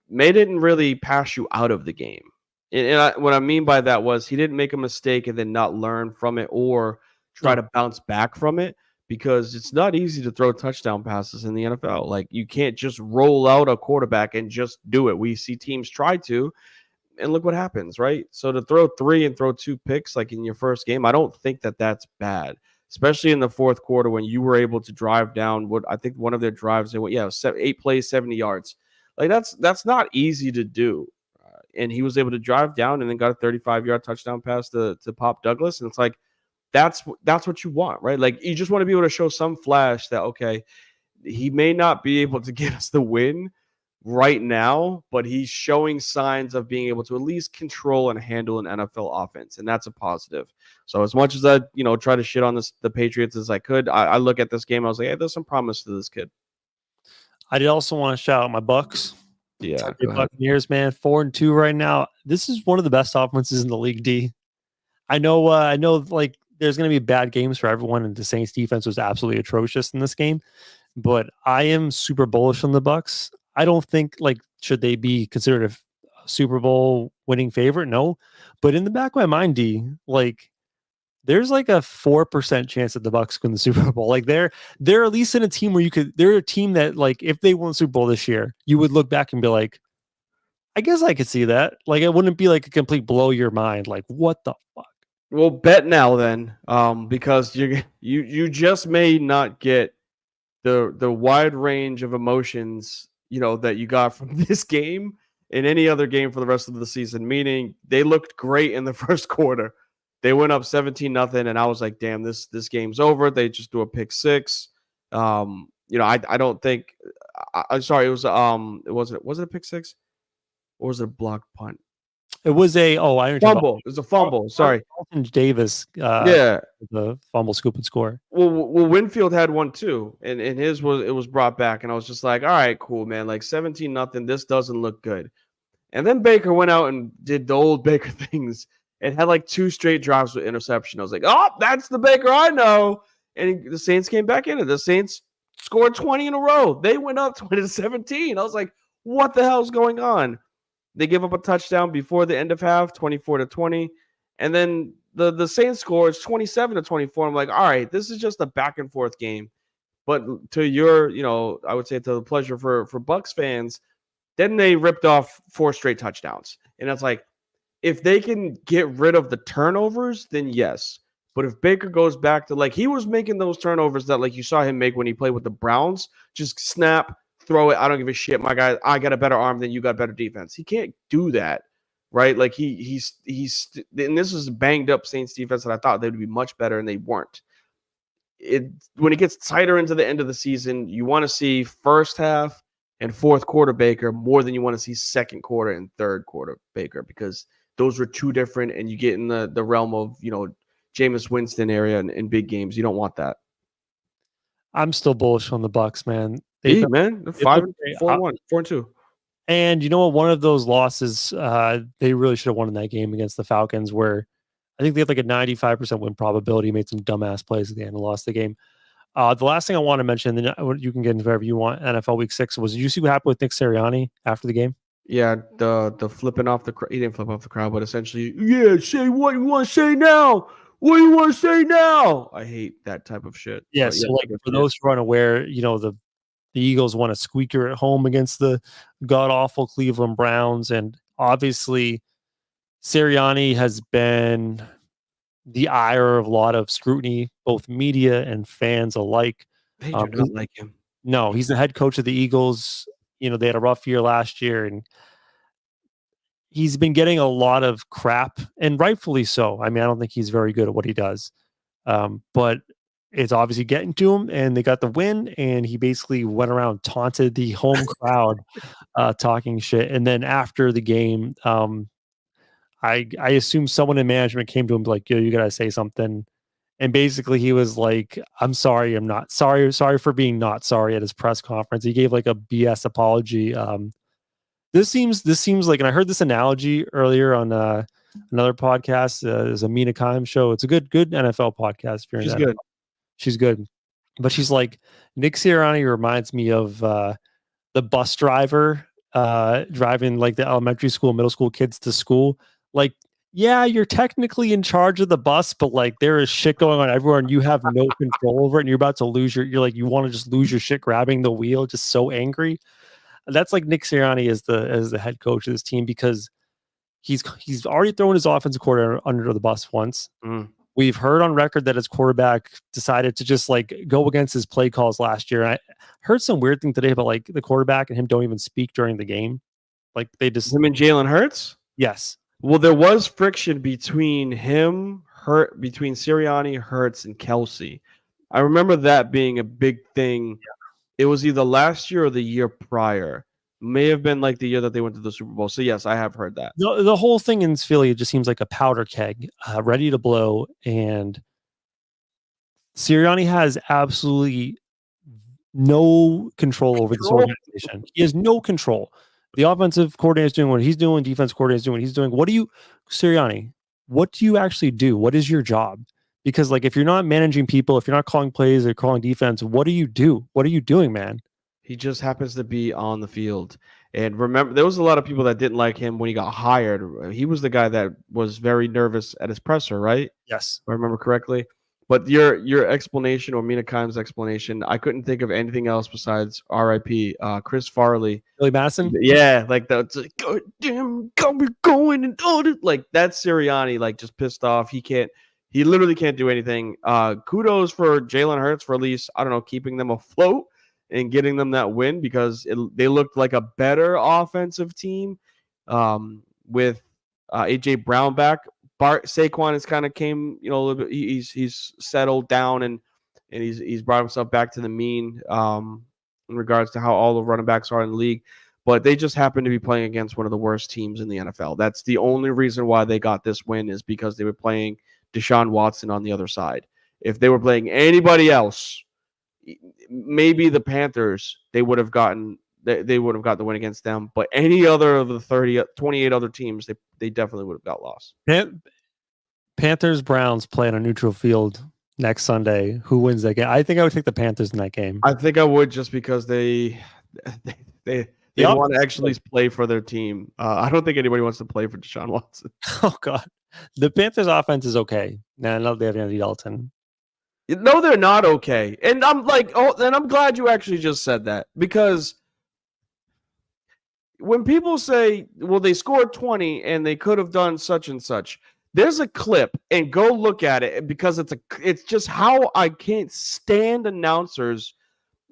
May didn't really pass you out of the game. And what I mean by that was he didn't make a mistake and then not learn from it or try to bounce back from it, because it's not easy to throw touchdown passes in the NFL. Like you can't just roll out a quarterback and just do it. We see teams try to, and look what happens, right? So to throw 3 and throw 2 picks like in your first game, I don't think that that's bad, especially in the fourth quarter when you were able to drive down what I think one of their drives, they went 8 plays, 70 yards. Like that's not easy to do. And he was able to drive down and then got a 35-yard touchdown pass to Pop Douglas. And it's like, that's what you want, right? Like you just want to be able to show some flash that, okay, he may not be able to get us the win, right now, but he's showing signs of being able to at least control and handle an NFL offense, and that's a positive. So as much as I, try to shit on the Patriots as I could, I look at this game, I was like, hey, there's some promise to this kid. I did also want to shout out my Bucks. Yeah, Tampa Buccaneers, man, 4-2 right now. This is one of the best offenses in the league. D. I know, like there's going to be bad games for everyone, and the Saints defense was absolutely atrocious in this game. But I am super bullish on the Bucks. I don't think should they be considered a Super Bowl winning favorite? No, but in the back of my mind, D, there's like a 4% chance that the Bucks win the Super Bowl. Like they're at least in a team where they're a team that if they won the Super Bowl this year, you would look back and be like, I guess I could see that. Like it wouldn't be like a complete blow your mind. Like what the fuck? Well, bet now then, because you just may not get the wide range of emotions that you got from this game in any other game for the rest of the season. Meaning they looked great in the first quarter. They went up 17-0, and I was like, damn, this game's over. They just threw a pick six. I don't think. I'm sorry. It was was it a pick six, or was it a block punt? It was a fumble. It was a fumble. Sorry, Carlton Davis. Yeah, the fumble, scoop and score. Well, Winfield had one too, and his was brought back, and I was just like, all right, cool, man. Like 17-0. This doesn't look good. And then Baker went out and did the old Baker things and had like 2 straight drives with interception. I was like, oh, that's the Baker I know. And the Saints came back in it. The Saints scored 20 in a row. They went up 20-17. I was like, what the hell's going on? They give up a touchdown before the end of half, 24-20. And then the Saints scores 27-24. I'm like, all right, this is just a back and forth game. But to your, I would say to the pleasure for Bucks fans, then they ripped off 4 straight touchdowns. And it's like, if they can get rid of the turnovers, then yes. But if Baker goes back to he was making those turnovers that you saw him make when he played with the Browns, just snap, throw it. I don't give a shit, my guy. I got a better arm than you got better defense. He can't do that, right? Like he's and this is banged up Saints defense that I thought they would be much better, and they weren't. When it gets tighter into the end of the season, you want to see first half and fourth quarter Baker more than you want to see second quarter and third quarter Baker, because those were 2 different, and you get in the realm of Jameis Winston area in big games. You don't want that. I'm still bullish on the Bucks, man. They're 4-2. And you know what? One of those losses, they really should have won in that game against the Falcons, where I think they had like a 95% win probability, made some dumbass plays at the end and lost the game. The last thing I want to mention, then you can get into whatever you want, NFL Week 6, was, did you see what happened with Nick Sirianni after the game? Yeah, the flipping off the crowd. He didn't flip off the crowd, but essentially, yeah, say what you want to say now. What do you want to say now? I hate that type of shit. Yeah, so for those who are unaware, the Eagles won a squeaker at home against the god-awful Cleveland Browns, and obviously Sirianni has been the ire of a lot of scrutiny, both media and fans alike. They do not like him. No, he's the head coach of the Eagles. They had a rough year last year, and he's been getting a lot of crap, and rightfully so. I mean, I don't think he's very good at what he does. But it's obviously getting to him, and they got the win, and he basically went around, taunted the home crowd, talking shit. And then after the game, I assume someone in management came to him like, yo, you got to say something. And basically he was like, I'm sorry, I'm not sorry. Sorry for being not sorry at his press conference. He gave like a BS apology. This seems like, and I heard this analogy earlier on another podcast. There's a Mina Kimes show. It's a good NFL podcast. She's good. She's good. But she's like, Nick Sirianni reminds me of the bus driver driving like the elementary school, middle school kids to school. Like, yeah, you're technically in charge of the bus, but like there is shit going on everywhere and you have no control over it, and you're about to lose you want to just lose your shit grabbing the wheel, just so angry. That's like Nick Sirianni as the head coach of this team, because he's already thrown his offensive coordinator under the bus once. We've heard on record that his quarterback decided to just like go against his play calls last year. And I heard some weird thing today about like the quarterback and him don't even speak during the game. Like they just him and Jalen Hurts? Yes. Well, there was friction between between Sirianni, Hurts, and Kelsey. I remember that being a big thing. Yeah. It was either last year or the year prior. May have been like the year that they went to the Super Bowl. So yes, I have heard that. The whole thing in Philly just seems like a powder keg, ready to blow. And Sirianni has absolutely no control over this organization. He has no control. The offensive coordinator is doing what he's doing. Defense coordinator is doing what he's doing. Sirianni, what do you actually do? What is your job? Because like, if you're not managing people, if you're not calling plays or calling defense, what do you do? What are you doing, man? He just happens to be on the field. And remember, there was a lot of people that didn't like him when he got hired. He was the guy that was very nervous at his presser, right? Yes. If I remember correctly. But your explanation, or Mina Kimes' explanation, I couldn't think of anything else besides R.I.P. Chris Farley. Billy Madison? Yeah, like that's like, God damn, we're going and all this. Like that's Sirianni, like just pissed off. He literally can't do anything. Kudos for Jalen Hurts for at least, I don't know, keeping them afloat and getting them that win, because they looked like a better offensive team with A.J. Brown back. Saquon has kind of came, a little bit. He's settled down and he's brought himself back to the mean in regards to how all the running backs are in the league. But they just happen to be playing against one of the worst teams in the NFL. That's the only reason why they got this win, is because they were playing Deshaun Watson on the other side. If they were playing anybody else, maybe the Panthers, they would have gotten the win against them. But any other of the 28 other teams, they definitely would have got lost. Panthers Browns play on a neutral field next Sunday. Who wins that game? I think I would take the Panthers in that game. I think I would, just because they want to actually play for their team. I don't think anybody wants to play for Deshaun Watson. Oh God, the Panthers offense is okay. Now they have Andy Dalton. No, they're not okay. And I'm like, and I'm glad you actually just said that, because when people say, well, they scored 20 and they could have done such and such, there's a clip, and go look at it, because it's just how I can't stand announcers.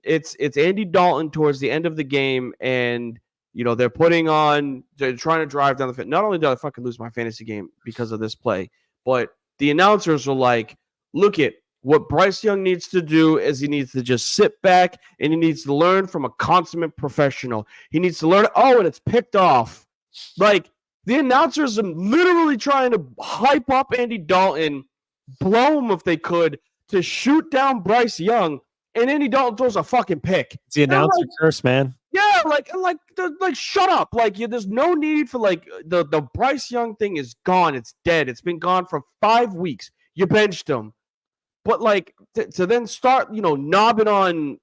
It's Andy Dalton towards the end of the game, and they're trying to drive down the field. Not only did I fucking lose my fantasy game because of this play, but the announcers are like, look at what Bryce Young needs to do is he needs to just sit back and he needs to learn from a consummate professional. He needs to learn. Oh, and it's picked off. Like, the announcers are literally trying to hype up Andy Dalton, blow him if they could, to shoot down Bryce Young, and Andy Dalton throws a fucking pick. It's the announcer curse, man. Yeah, like shut up. Like, there's no need for the Bryce Young thing is gone. It's dead. It's been gone for 5 weeks. You benched him. But to then start, knobbing on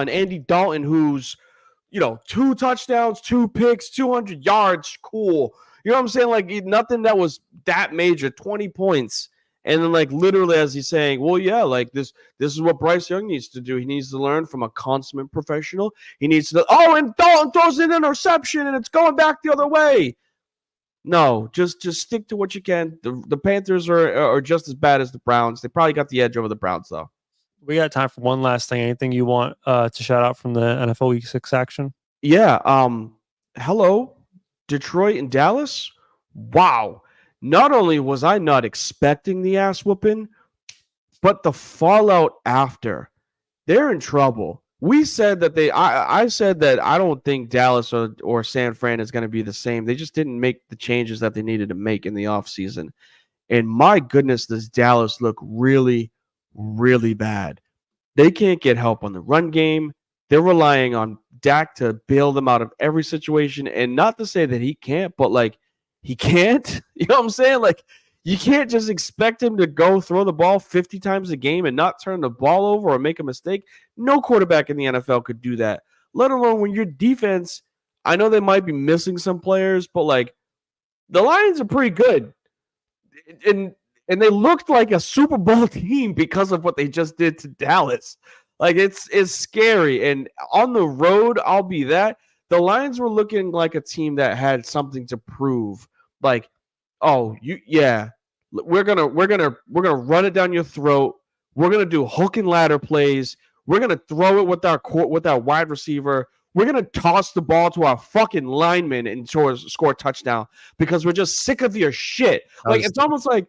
Andy Dalton, who's 2 touchdowns, 2 picks, 200 yards, cool. You know what I'm saying? Like, nothing that was that major, 20 points. And then literally as he's saying, well, yeah, this is what Bryce Young needs to do. He needs to learn from a consummate professional. He needs to, and Dalton throws an interception and it's going back the other way. No, just stick to what you can. The Panthers are just as bad as the Browns. They probably got the edge over the Browns, though. We got time for one last thing. Anything you want to shout out from the NFL Week 6 action? Yeah. Hello, Detroit and Dallas. Wow. Not only was I not expecting the ass whooping, but the fallout after. They're in trouble. We said that I said that I don't think Dallas or San Fran is going to be the same. They just didn't make the changes that they needed to make in the offseason. And my goodness, does Dallas look really, really bad. They can't get help on the run game. They're relying on Dak to bail them out of every situation. And not to say that he can't, but he can't. You know what I'm saying? You can't just expect him to go throw the ball 50 times a game and not turn the ball over or make a mistake. No quarterback in the NFL could do that, let alone when your defense, I know they might be missing some players, but the Lions are pretty good. And they looked like a Super Bowl team because of what they just did to Dallas. It's scary. And on the road, I'll be that. The Lions were looking like a team that had something to prove. We're gonna run it down your throat. We're gonna do hook and ladder plays. We're gonna throw it with our wide receiver. We're gonna toss the ball to our fucking lineman and score a touchdown because we're just sick of your shit. It's almost like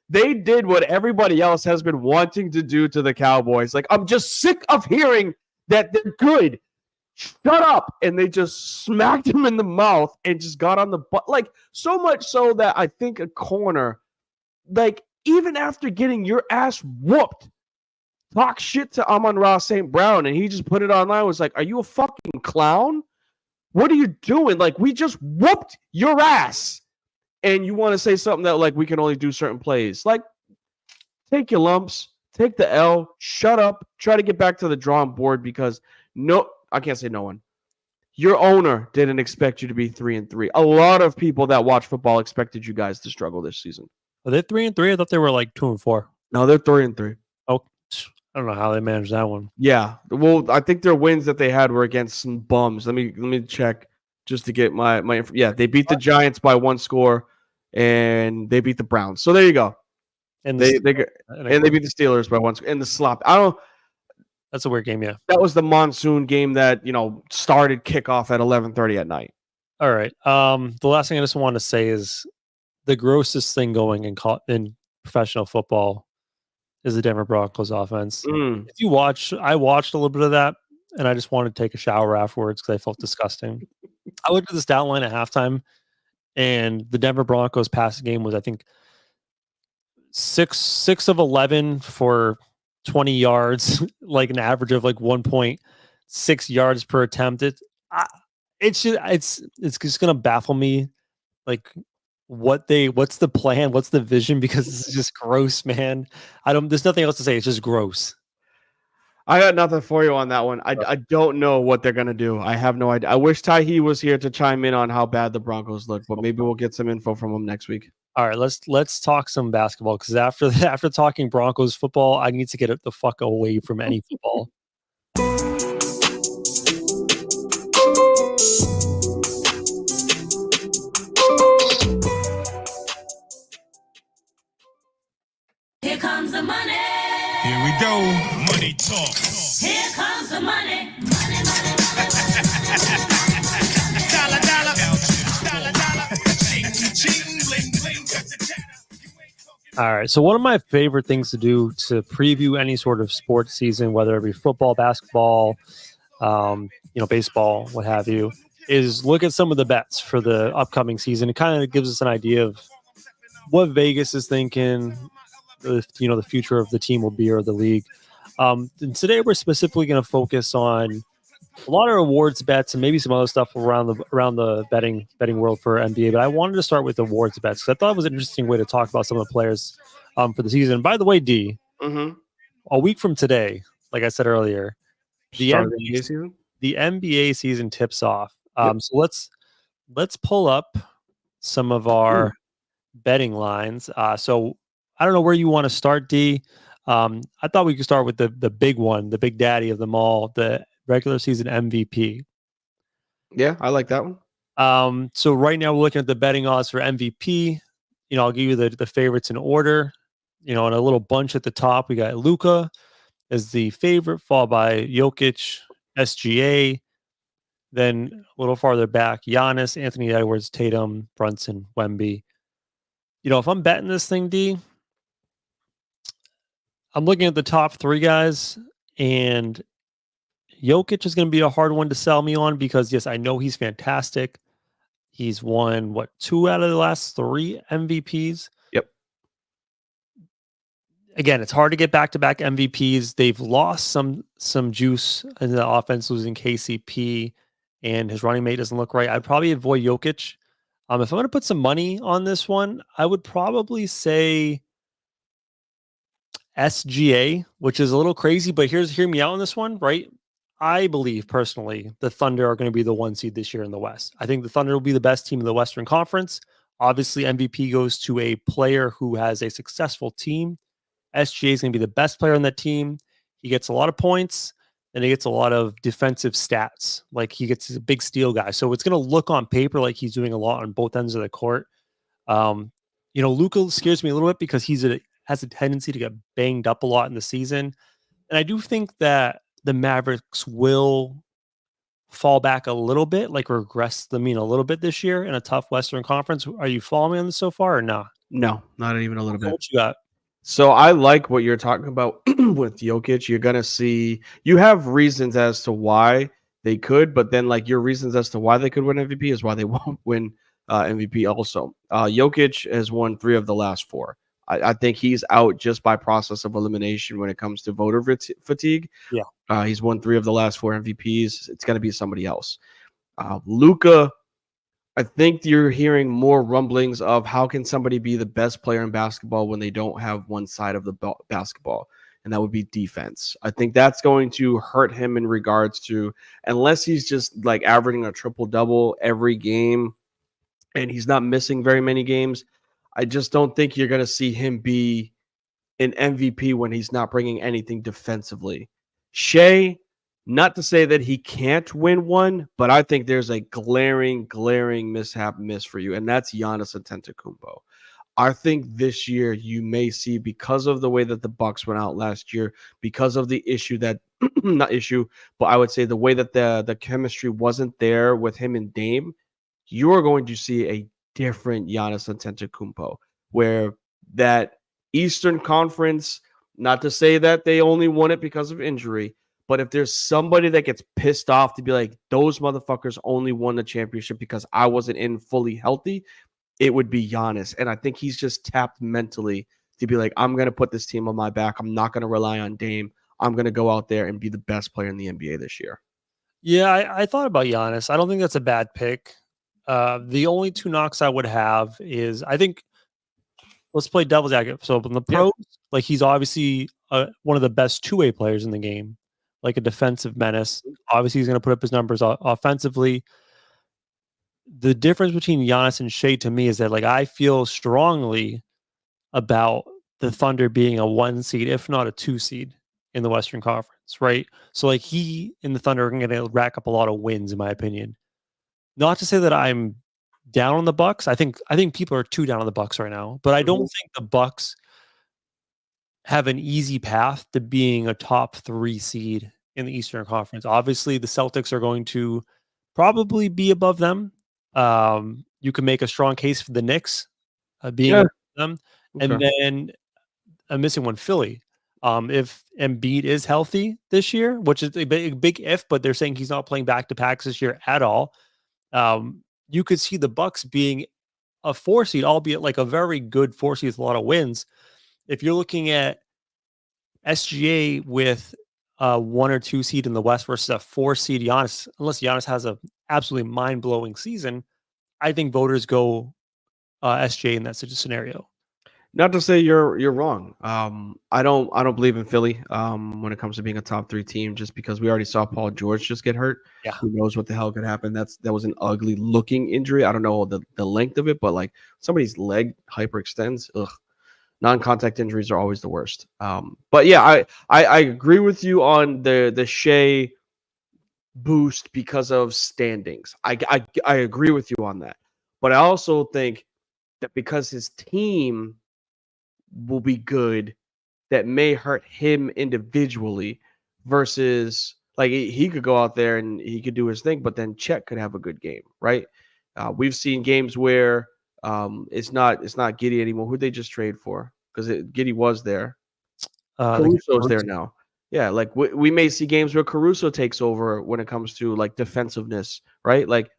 they did what everybody else has been wanting to do to the Cowboys. I'm just sick of hearing that they're good. shut up. And they just smacked him in the mouth and just got on the butt. Like, so much so that I think a corner, like, even after getting your ass whooped, talk shit to Amon-Ra St. Brown, and he just put it online, was like, are you a fucking clown? What are you doing? Like, we just whooped your ass. And you want to say something that, like, we can only do certain plays. Like, take your lumps, take the L, shut up, try to get back to the drawing board, because I can't say no one. Your owner didn't expect you to be 3-3. A lot of people that watch football expected you guys to struggle this season. Are they 3-3? I thought they were like 2-4. No, they're 3-3. Oh, I don't know how they managed that one. Yeah. Well, I think their wins that they had were against some bums. Let me check just to get my yeah, they beat the Giants by 1 score, and they beat the Browns. So there you go. And they beat the Steelers by 1 score. And the slop. That's a weird game, yeah. That was the monsoon game that, started kickoff at 11:30 at night. All right. The last thing I just want to say is the grossest thing going in professional football is the Denver Broncos offense. If you watch, I watched a little bit of that, and I just wanted to take a shower afterwards because I felt disgusting. I looked at the stat line at halftime, and the Denver Broncos passing game was, I think, 6 of 11 for 20 yards, like an average of like 1.6 yards per attempt. It's just gonna baffle me, like what's the plan, what's the vision, because this is just gross, man. There's nothing else to say. It's just gross. I got nothing for you on that one. I don't know what they're gonna do. I have no idea. I wish Tahi was here to chime in on how bad the Broncos look, but maybe we'll get some info from him next week. All right, let's talk some basketball, because after talking Broncos football, I need to get the fuck away from any football. Here comes the money. Here we go. Money talk. Here comes the money. Money, money, money. Dollar, dollar. Dollar, dollar. Ching, ching, bling, bling. All right. So one of my favorite things to do to preview any sort of sports season, whether it be football, basketball, baseball, what have you, is look at some of the bets for the upcoming season. It kind of gives us an idea of what Vegas is thinking, the future of the team will be, or the league. And today we're specifically going to focus on a lot of awards bets and maybe some other stuff around the betting world for NBA. But I wanted to start with awards bets because I thought it was an interesting way to talk about some of the players for the season. By the way, D, a week from today, like I said earlier, the NBA season tips off. So let's pull up some of our betting lines. So I don't know where you want to start, D. I thought we could start with the big one, the big daddy of them all, the regular season MVP. Yeah, I like that one. So right now we're looking at the betting odds for MVP. I'll give you the favorites in order. And a little bunch at the top. We got Luka as the favorite, followed by Jokic, SGA. Then a little farther back, Giannis, Anthony Edwards, Tatum, Brunson, Wemby. If I'm betting this thing, D, I'm looking at the top 3 guys, and Jokic is going to be a hard one to sell me on because, yes, I know he's fantastic. He's won, 2 out of the last 3 MVPs? Yep. Again, it's hard to get back-to-back MVPs. They've lost some juice in the offense, losing KCP, and his running mate doesn't look right. I'd probably avoid Jokic. If I'm going to put some money on this one, I would probably say SGA, which is a little crazy, but hear me out on this one, right? I believe personally the Thunder are going to be the 1 seed this year in the West. I think the Thunder will be the best team in the Western Conference. Obviously, MVP goes to a player who has a successful team. SGA is going to be the best player on that team. He gets a lot of points, and he gets a lot of defensive stats. Like, he gets a big steal guy. So it's going to look on paper like he's doing a lot on both ends of the court. Luka scares me a little bit because has a tendency to get banged up a lot in the season. And I do think that the Mavericks will fall back a little bit, like regress the mean a little bit this year in a tough Western Conference. Are you following me on this so far or not? No, not even a little bit. What you got? So I like what you're talking about with Jokic. You're going to see, you have reasons as to why they could, but then like your reasons as to why they could win MVP is why they won't win MVP also. Jokic has won 3 of the last 4. I think he's out just by process of elimination when it comes to voter fatigue. Yeah. He's won 3 of the last 4 MVPs. It's going to be somebody else. Luka, I think you're hearing more rumblings of how can somebody be the best player in basketball when they don't have one side of the basketball, and that would be defense. I think that's going to hurt him in regards to, unless he's just like averaging a triple-double every game and he's not missing very many games, I just don't think you're going to see him be an MVP when he's not bringing anything defensively. Shea, not to say that he can't win one, but I think there's a glaring miss for you, and that's Giannis Antetokounmpo. I think this year you may see, because of the way that the Bucks went out last year, because of the issue that not issue, but I would say the way that the chemistry wasn't there with him and Dame, you are going to see a different Giannis Antetokounmpo, where that Eastern Conference, not to say that they only won it because of injury, but if there's somebody that gets pissed off to be like, those motherfuckers only won the championship because I wasn't in fully healthy, it would be Giannis. And I think he's just tapped mentally to be like, I'm going to put this team on my back. I'm not going to rely on Dame. I'm going to go out there and be the best player in the NBA this year. Yeah, I thought about Giannis. I don't think that's a bad pick. The only 2 knocks I would have is, I think, let's play devil's advocate. So in the pros, like, he's obviously one of the best 2-way players in the game, like a defensive menace. Obviously, he's going to put up his numbers offensively. The difference between Giannis and Shea to me is that, like, I feel strongly about the Thunder being a 1 seed, if not a 2 seed in the Western Conference, right? So like, he and the Thunder are going to rack up a lot of wins, in my opinion. Not to say that I'm down on the Bucks. I think people are too down on the Bucks right now, but I don't think the Bucks have an easy path to being a top 3 seed in the Eastern Conference. Obviously, the Celtics are going to probably be above them. You can make a strong case for the Knicks being above them. Okay. And then I'm missing one, Philly. If Embiid is healthy this year, which is a big if, but they're saying he's not playing back-to-backs this year at all, you could see the Bucks being a 4 seed, albeit like a very good 4 seed with a lot of wins. If you're looking at SGA with a 1 or 2 seed in the West versus a 4 seed Giannis, unless Giannis has a absolutely mind-blowing season, I think voters go SGA in that scenario. Not to say you're wrong. I don't believe in Philly when it comes to being a top 3 team, just because we already saw Paul George just get hurt. Yeah. Who knows what the hell could happen? That was an ugly looking injury. I don't know the length of it, but like, somebody's leg hyperextends. Ugh. Non-contact injuries are always the worst. But yeah, I agree with you on the Shea boost because of standings. I agree with you on that. But I also think that because his team will be good, that may hurt him individually, versus like, he could go out there and he could do his thing, but then Chet could have a good game, right? We've seen games where it's not Giddey anymore. Who'd they just trade for? Because Giddey was there. Caruso's there now. Yeah, like we may see games where Caruso takes over when it comes to like defensiveness, right? Like,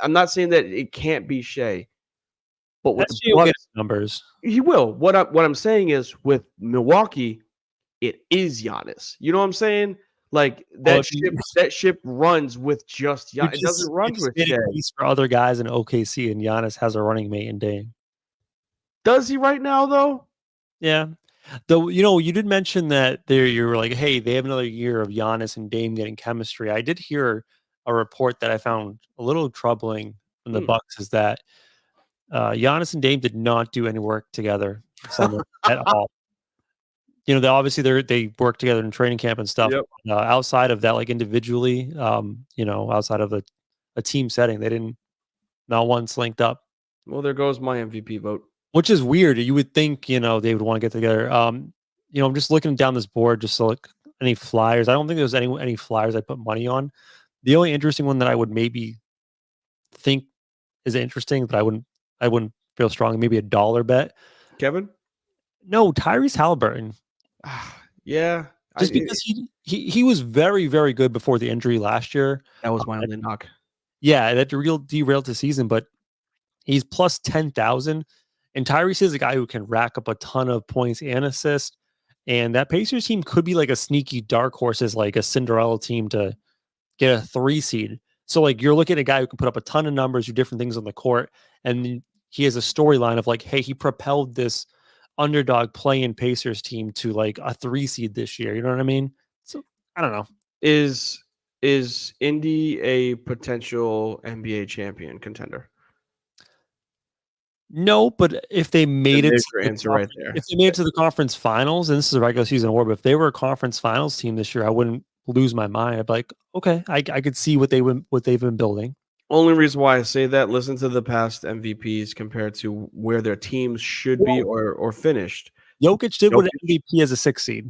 I'm not saying that it can't be Shea, but with the numbers, he will. What I'm saying is, with Milwaukee, it is Giannis. You know what I'm saying? Like, that ship runs with just Giannis. It doesn't run with Shea. For other guys in OKC, and Giannis has a running mate in Dame. Does he right now though? Yeah. Though, you did mention that you were like, hey, they have another year of Giannis and Dame getting chemistry. I did hear a report that I found a little troubling from the Bucks, is that Giannis and Dame did not do any work together at all. They work together in training camp and stuff. Yep. Outside of that, like individually, outside of a team setting, they didn't, not once linked up. Well, there goes my MVP vote. Which is weird. You would think, they would want to get together. I'm just looking down this board just to look any flyers. I don't think there's any flyers I put money on. The only interesting one that I would maybe think is interesting, but I wouldn't feel strong, maybe $1 bet. Kevin? No, Tyrese Halliburton. Yeah, Just because he was very, very good before the injury last year. That was my only knock. Yeah, that derailed the season, but he's plus 10,000. And Tyrese is a guy who can rack up a ton of points and assists. And that Pacers team could be like a sneaky dark horse, as like a Cinderella team to get a 3 seed. So like you're looking at a guy who can put up a ton of numbers, do different things on the court, and he has a storyline of like, hey, he propelled this underdog play-in Pacers team to like a 3 seed this year. You know what I mean? So I don't know. Is Indy a potential NBA champion contender? No, but if they made it, There's your answer right there. if they made it to the conference finals, and this is a regular season award, but if they were a conference finals team this year, I wouldn't lose my mind. I'd be like, okay, I could see what they've been building. Only reason why I say that, listen to the past MVPs compared to where their teams should be or finished. Jokic did win an MVP as a 6 seed.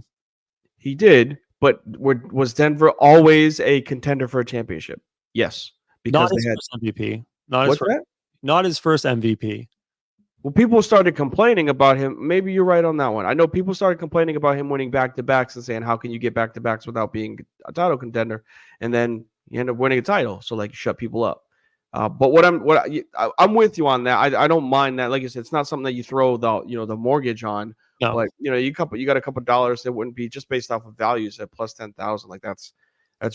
He did, but was Denver always a contender for a championship? Yes, because Not his first MVP. Not his first MVP. Well, people started complaining about him. Maybe you're right on that one. I know people started complaining about him winning back-to-backs and saying, how can you get back-to-backs without being a title contender? And then you end up winning a title. So like, you shut people up. But I'm with you on that. I don't mind that. Like I said, it's not something that you throw the mortgage on. No. But you got a couple dollars that wouldn't be just based off of values at plus 10,000. Like that's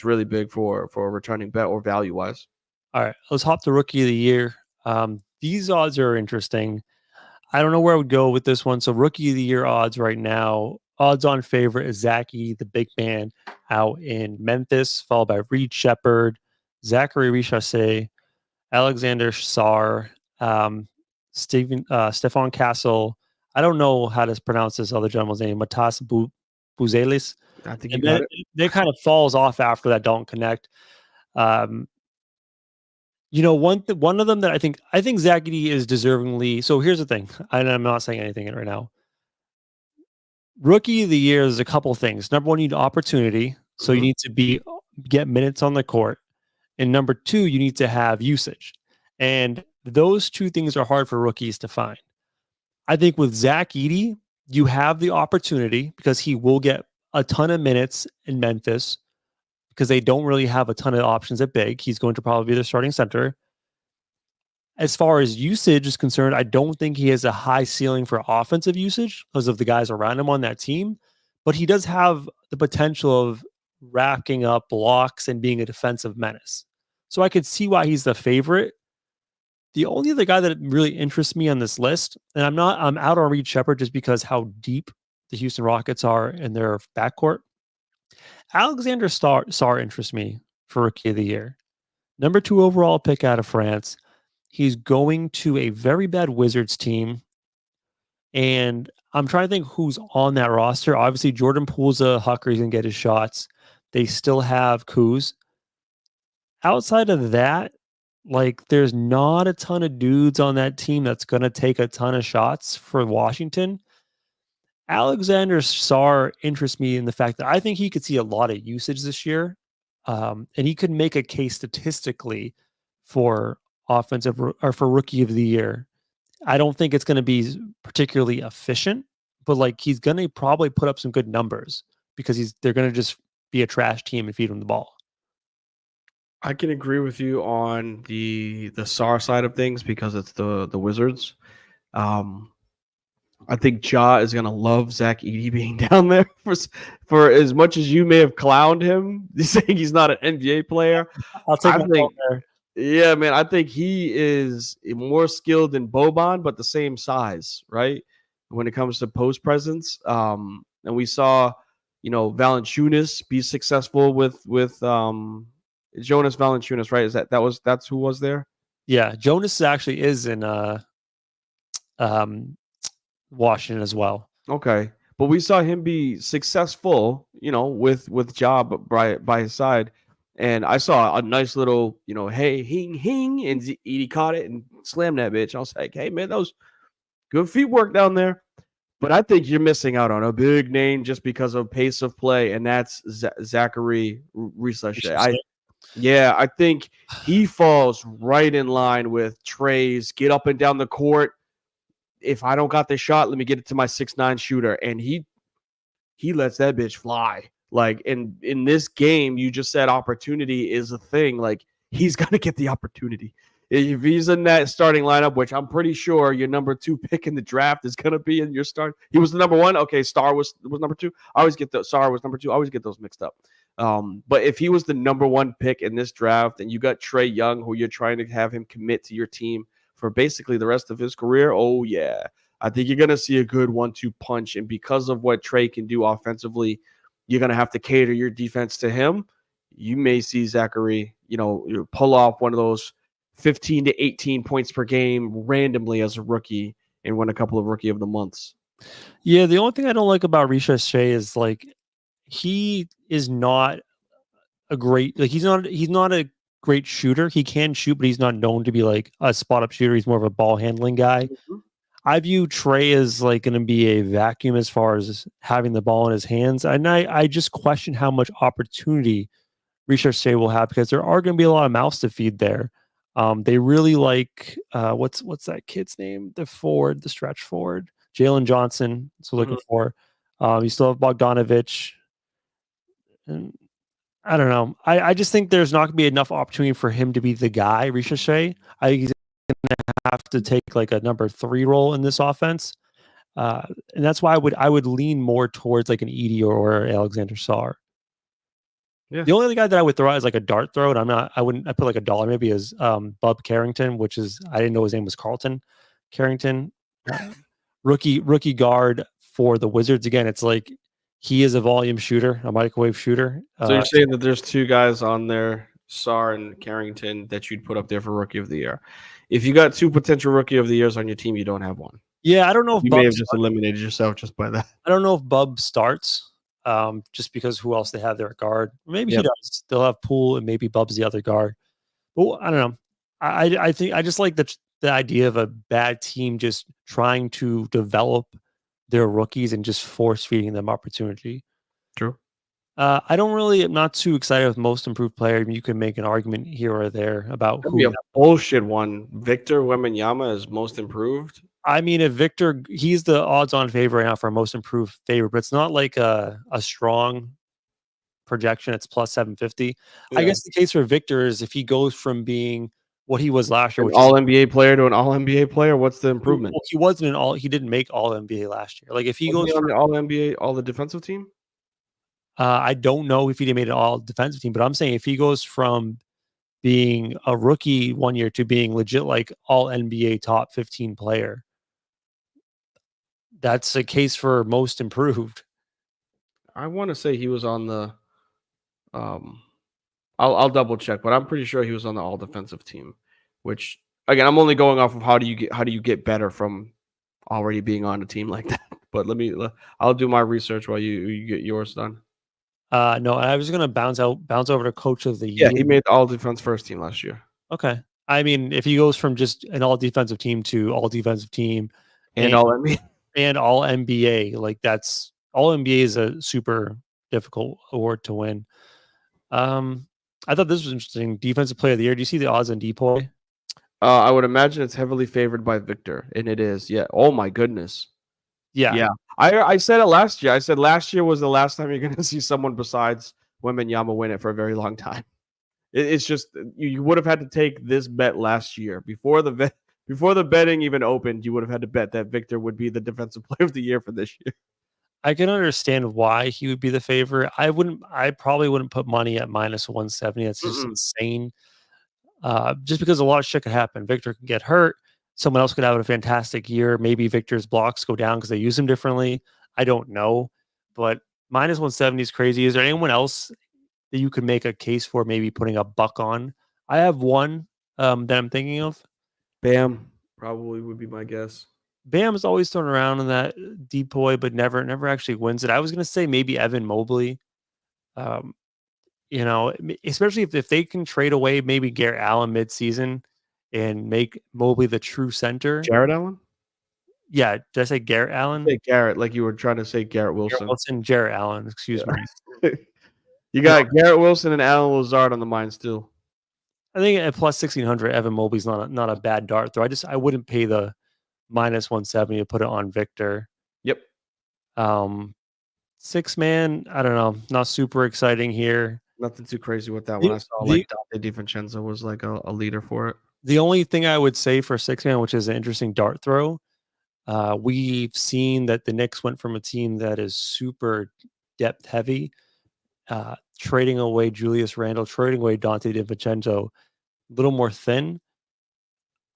really big for a returning bet or value wise. All right, let's hop to rookie of the year. These odds are interesting. I don't know where I would go with this one. So rookie of the year odds right now, odds on favorite is Zach Edey, the big man out in Memphis, followed by Reed Shepherd, Zachary Richardson, Alexander Sarr, Stefan Castle. I don't know how to pronounce this other gentleman's name, Matas Buzelis. I think you got it. They kind of falls off after that don't connect. One of them that I think Zach Edey is deservingly. So here's the thing, and I'm not saying anything right now. Rookie of the year is a couple things. Number one, you need opportunity, so you need to get minutes on the court, and number two, you need to have usage, and those two things are hard for rookies to find. I think with Zach Edey, you have the opportunity because he will get a ton of minutes in Memphis, because they don't really have a ton of options at big. He's going to probably be the starting center. As far as usage is concerned, I don't think he has a high ceiling for offensive usage because of the guys around him on that team, but he does have the potential of racking up blocks and being a defensive menace. So I could see why he's the favorite. The only other guy that really interests me on this list, and I'm out on Reed Shepherd just because how deep the Houston Rockets are in their backcourt. Alexander Sarr interests me for rookie of the year. Number 2 overall pick out of France. He's going to a very bad Wizards team. And I'm trying to think who's on that roster. Obviously, Jordan Poole's a hawker. He's going to get his shots. They still have Kuz. Outside of that, like, there's not a ton of dudes on that team that's going to take a ton of shots for Washington. Alexander Sarr interests me in the fact that I think he could see a lot of usage this year, and he could make a case statistically for offensive or for rookie of the year. I don't think it's going to be particularly efficient, but like he's going to probably put up some good numbers because they're going to just be a trash team and feed him the ball. I can agree with you on the Sarr side of things because it's the Wizards. I think Ja is going to love Zach Edey being down there for as much as you may have clowned him, saying he's not an NBA player. I'll take my call there. Yeah, man, I think he is more skilled than Boban, but the same size, right? When it comes to post presence. And we saw, Valanciunas be successful with Jonas Valanciunas, right? That's who was there? Yeah, Jonas actually is in Washington as well. Okay. But we saw him be successful, with Ja by his side. And I saw a nice little, hey, hing, and Edey caught it and slammed that bitch. I was like, hey, man, that was good feet work down there. But I think you're missing out on a big name just because of pace of play, and that's Zachary Richardson. I think he falls right in line with Trey's get up and down the court. If I don't got this shot, let me get it to my 6'9" shooter. And he lets that bitch fly. Like in this game, you just said opportunity is a thing. Like he's gonna get the opportunity. If he's in that starting lineup, which I'm pretty sure your number 2 pick in the draft is gonna be in your start. He was the number 1. Okay, Star was number 2. I always get the Star was number 2. I always get those mixed up. But if he was the number 1 pick in this draft, and you got Trae Young, who you're trying to have him commit to your team for basically the rest of his career, oh yeah, I think you're gonna see a good 1-2 punch. And because of what Trae can do offensively, you're gonna have to cater your defense to him. You may see Zachary, pull off one of those 15 to 18 points per game randomly as a rookie and win a couple of Rookie of the Months. Yeah, the only thing I don't like about Ricochet is like he is not a great he's not a great shooter. He can shoot, but he's not known to be like a spot up shooter. He's more of a ball handling guy. Mm-hmm. I view Trae as like going to be a vacuum as far as having the ball in his hands, and I just question how much opportunity Ricochet will have because there are going to be a lot of mouths to feed there. They really like what's that kid's name? The stretch forward, Jalen Johnson. So looking for. You still have Bogdanovich, and I don't know. I just think there's not going to be enough opportunity for him to be the guy. Ricochet. I think he's going to have to take like a number 3 role in this offense, and that's why I would lean more towards like an Edie or Alexander Sarr. Yeah. The only other guy that I would throw out is like a dart throw, and I put like $1 maybe is Bub Carrington, which is I didn't know his name was Carlton Carrington, rookie guard for the Wizards. Again, it's like he is a volume shooter, a microwave shooter. So you're saying that there's 2 guys on there, Sarr and Carrington, that you'd put up there for Rookie of the Year. If you got 2 potential Rookie of the Years on your team, you don't have one. Yeah, I don't know if you may have just eliminated yourself just by that. I don't know if Bub starts. Just because who else they have there at guard. Maybe he does. They'll have Poole and maybe Bub's the other guard. But I don't know. I think I just like the idea of a bad team just trying to develop their rookies and just force feeding them opportunity. True. I'm not too excited with most improved player. I mean, you can make an argument here or there about who. A bullshit one. Victor Wembanyama is most improved. I mean, if Victor, he's the odds-on favorite right now for most improved favorite, but it's not like a strong projection. It's plus 750. Yeah. I guess the case for Victor is if he goes from being what he was last year, an all-NBA player to an all-NBA player, what's the improvement? Well, he didn't make all-NBA last year. Like if he goes on the all-NBA, all the defensive team? I don't know if he made an all-defensive team, but I'm saying if he goes from being a rookie one year to being legit like all-NBA top 15 player, that's a case for most improved. I want to say he was on the I'll double check, but I'm pretty sure he was on the all defensive team, which again, I'm only going off of how do you get better from already being on a team like that. But I'll do my research while you get yours done. No, I was going to bounce over to Coach of the Year. Yeah, he made the all defense first team last year. Okay. I mean, if he goes from just an all defensive team to all defensive team and all NBA. And all NBA, like that's all NBA is a super difficult award to win. I thought this was interesting. Defensive Player of the Year. Do you see the odds on Depoy? I would imagine it's heavily favored by Victor, and it is. Yeah. Oh my goodness. Yeah. I said it last year. I said last year was the last time you're going to see someone besides Wembanyama win it for a very long time. It's just you would have had to take this bet last year before the betting even opened. You would have had to bet that Victor would be the Defensive Player of the Year for this year. I can understand why he would be the favorite. I probably wouldn't put money at minus 170. That's just insane. Just because a lot of shit could happen. Victor could get hurt. Someone else could have a fantastic year. Maybe Victor's blocks go down because they use him differently. I don't know. But minus 170 is crazy. Is there anyone else that you could make a case for maybe putting a buck on? I have one that I'm thinking of. Bam probably would be my guess. Bam is always thrown around in that Depoy, but never actually wins it. I was going to say maybe Evan Mobley. Especially if they can trade away maybe Garrett Allen midseason and make Mobley the true center. Jarrett Allen? Yeah, did I say Garrett Allen? Say Garrett, like you were trying to say Garrett Wilson. Jarrett Allen, excuse me. You got Garrett Wilson and Alan Lazard on the mind still. I think at plus 1,600, Evan Mobley's not a bad dart throw. I wouldn't pay the minus 170 to put it on Victor. Yep. Six man, I don't know, not super exciting here. Nothing too crazy with that The, one. I saw the, like Dante DiVincenzo was like a leader for it. the only thing I would say for six man, which is an interesting dart throw, we've seen that the Knicks went from a team that is super depth heavy, trading away Julius Randle, trading away Dante DiVincenzo, a little more thin.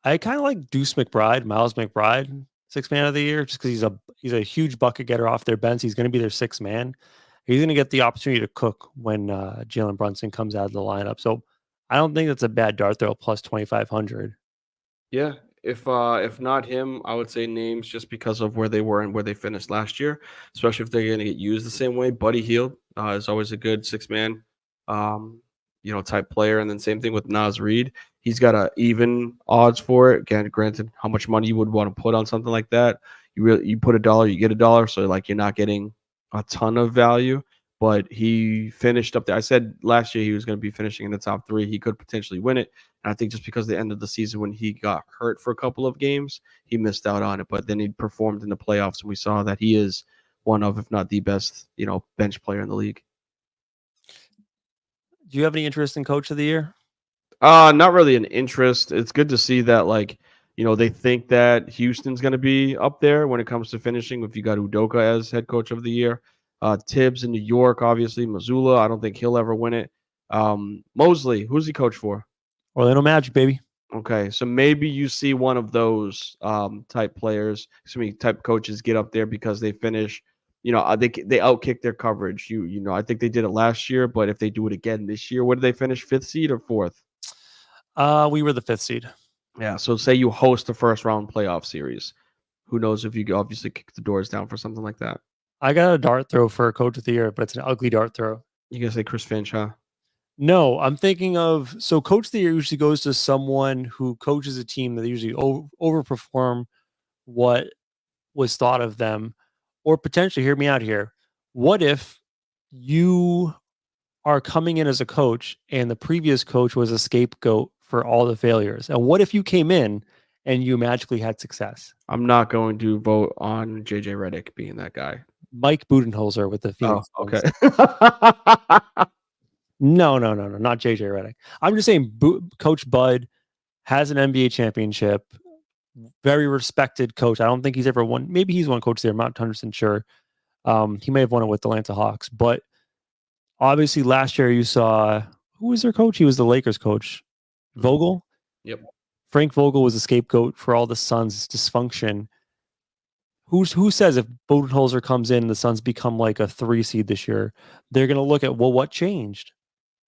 I kind of like Deuce McBride, Miles McBride, six man of the year, just because he's a huge bucket getter off their bench. He's going to be their six man. He's going to get the opportunity to cook when Jalen Brunson comes out of the lineup. So I don't think that's a bad dart throw plus 2,500. Yeah, if not him, I would say names just because of where they were and where they finished last year, especially if they're going to get used the same way. Buddy Hield is always a good six man, type player, and then same thing with Naz Reid. He's got a even odds for it. Again, granted, how much money you would want to put on something like that? You put $1, you get $1. So like you're not getting a ton of value. But he finished up there. I said last year he was going to be finishing in the top 3. He could potentially win it. And I think just because the end of the season when he got hurt for a couple of games, he missed out on it. But then he performed in the playoffs, and we saw that he is one of, if not the best, bench player in the league. Do you have any interest in coach of the year? Not really an interest. It's good to see that, they think that Houston's going to be up there when it comes to finishing. If you got Udoka as head coach of the year, Tibbs in New York, obviously. Mazzulla, I don't think he'll ever win it. Mosley, who's he coach for? Orlando Magic, baby. Okay, so maybe you see one of those type players, type coaches get up there because they finish. They outkick their coverage. I think they did it last year, but if they do it again this year, what did they finish? 5th seed or 4th? We were the 5th seed. Yeah. So say you host a first round playoff series. Who knows if you could obviously kick the doors down for something like that? I got a dart throw for coach of the year, but it's an ugly dart throw. You gonna say Chris Finch, huh? No, I'm thinking of coach of the year usually goes to someone who coaches a team that usually overperform what was thought of them, or potentially, hear me out here. What if you are coming in as a coach and the previous coach was a scapegoat for all the failures? And what if you came in and you magically had success? I'm not going to vote on JJ Redick being that guy. Mike Budenholzer with the Phoenix. Oh, okay. No, not JJ Redick. I'm just saying Coach Bud has an NBA championship, very respected coach. I don't think he's ever won. Maybe he's won coach there. I'm not 100% sure. He may have won it with the Atlanta Hawks, but obviously last year you saw, who was their coach? He was the Lakers coach, Vogel. Yep. Frank Vogel was the scapegoat for all the Suns' dysfunction. Who says if Budenholzer comes in and the Suns become like a 3 seed this year, they're going to look at, well, what changed?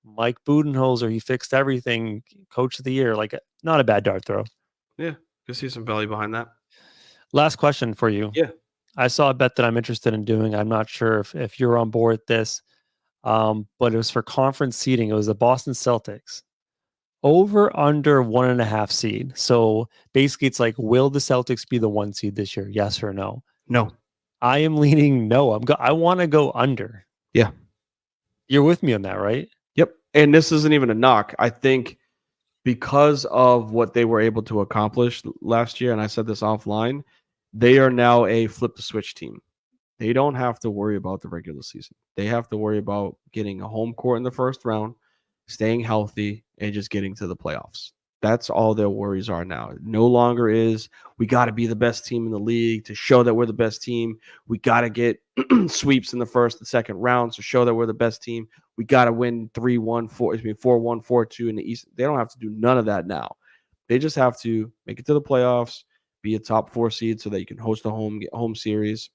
Mike Budenholzer, he fixed everything. Coach of the year, like not a bad dart throw. Yeah, you see some value behind that. Last question for you. Yeah. I saw a bet that I'm interested in doing. I'm not sure if you're on board with this, but it was for conference seeding. It was the Boston Celtics. Over under 1.5 seed. So basically it's like, will the Celtics be the 1 seed this year? Yes or no? No. I am leaning no. I want to go under. Yeah. You're with me on that, right? Yep. And this isn't even a knock. I think because of what they were able to accomplish last year, and I said this offline, they are now a flip the switch team. They don't have to worry about the regular season. They have to worry about getting a home court in the first round, staying healthy, and just getting to the playoffs. That's all their worries are now. It no longer is, we got to be the best team in the league to show that we're the best team. We got to get sweeps in the first and second rounds to show that we're the best team. We got to win 3-1, 4-1, 4-2 in the East. They don't have to do none of that now. They just have to make it to the playoffs, be a top 4 seed so that you can host a home series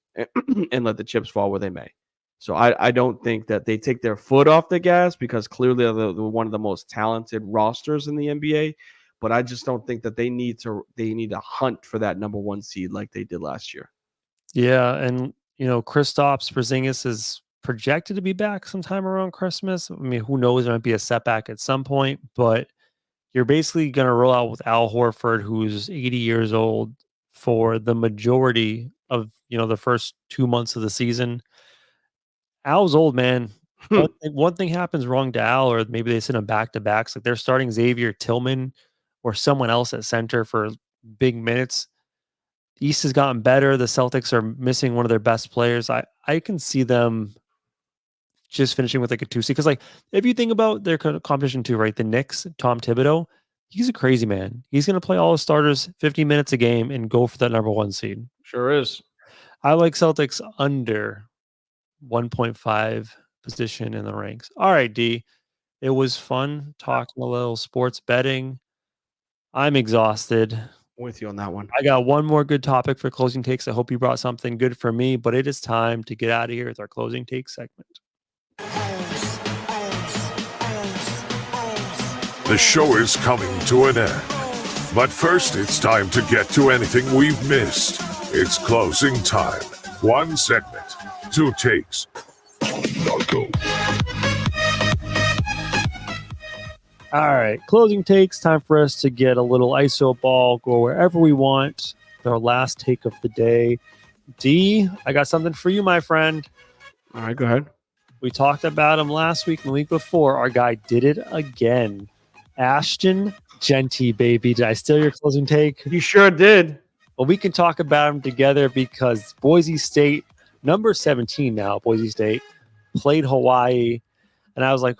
and let the chips fall where they may. So I don't think that they take their foot off the gas because clearly they're one of the most talented rosters in the NBA. But I just don't think that they need to hunt for that number 1 seed like they did last year. Yeah, and Kristaps Porzingis is projected to be back sometime around Christmas. I mean, who knows? There might be a setback at some point, but you're basically going to roll out with Al Horford, who's 80 years old, for the majority of the first 2 months of the season. Al's old, man. One thing happens wrong to Al, or maybe they send him back-to-backs. Like they're starting Xavier Tillman or someone else at center for big minutes. East has gotten better. The Celtics are missing one of their best players. I can see them just finishing with like a 2 seed. Because like if you think about their competition too, right? The Knicks, Tom Thibodeau, he's a crazy man. He's going to play all his starters 50 minutes a game and go for that number 1 seed. Sure is. I like Celtics under 1.5 position in the ranks. All right, D. It was fun talking a little sports betting. I'm exhausted. With you on that one. I got one more good topic for closing takes. I hope you brought something good for me, but it is time to get out of here with our closing take segment. The show is coming to an end. But first, it's time to get to anything we've missed. It's closing time. 1 segment, 2 takes. Now go. All right, closing takes. Time for us to get a little ISO ball, go wherever we want. Our last take of the day. D, I got something for you, my friend. All right, go ahead. We talked about him last week and the week before. Our guy did it again. Ashton Genty, baby. Did I steal your closing take? You sure did. Well, we can talk about him together because Boise State, number 17 now, Boise State, played Hawaii. And I was like,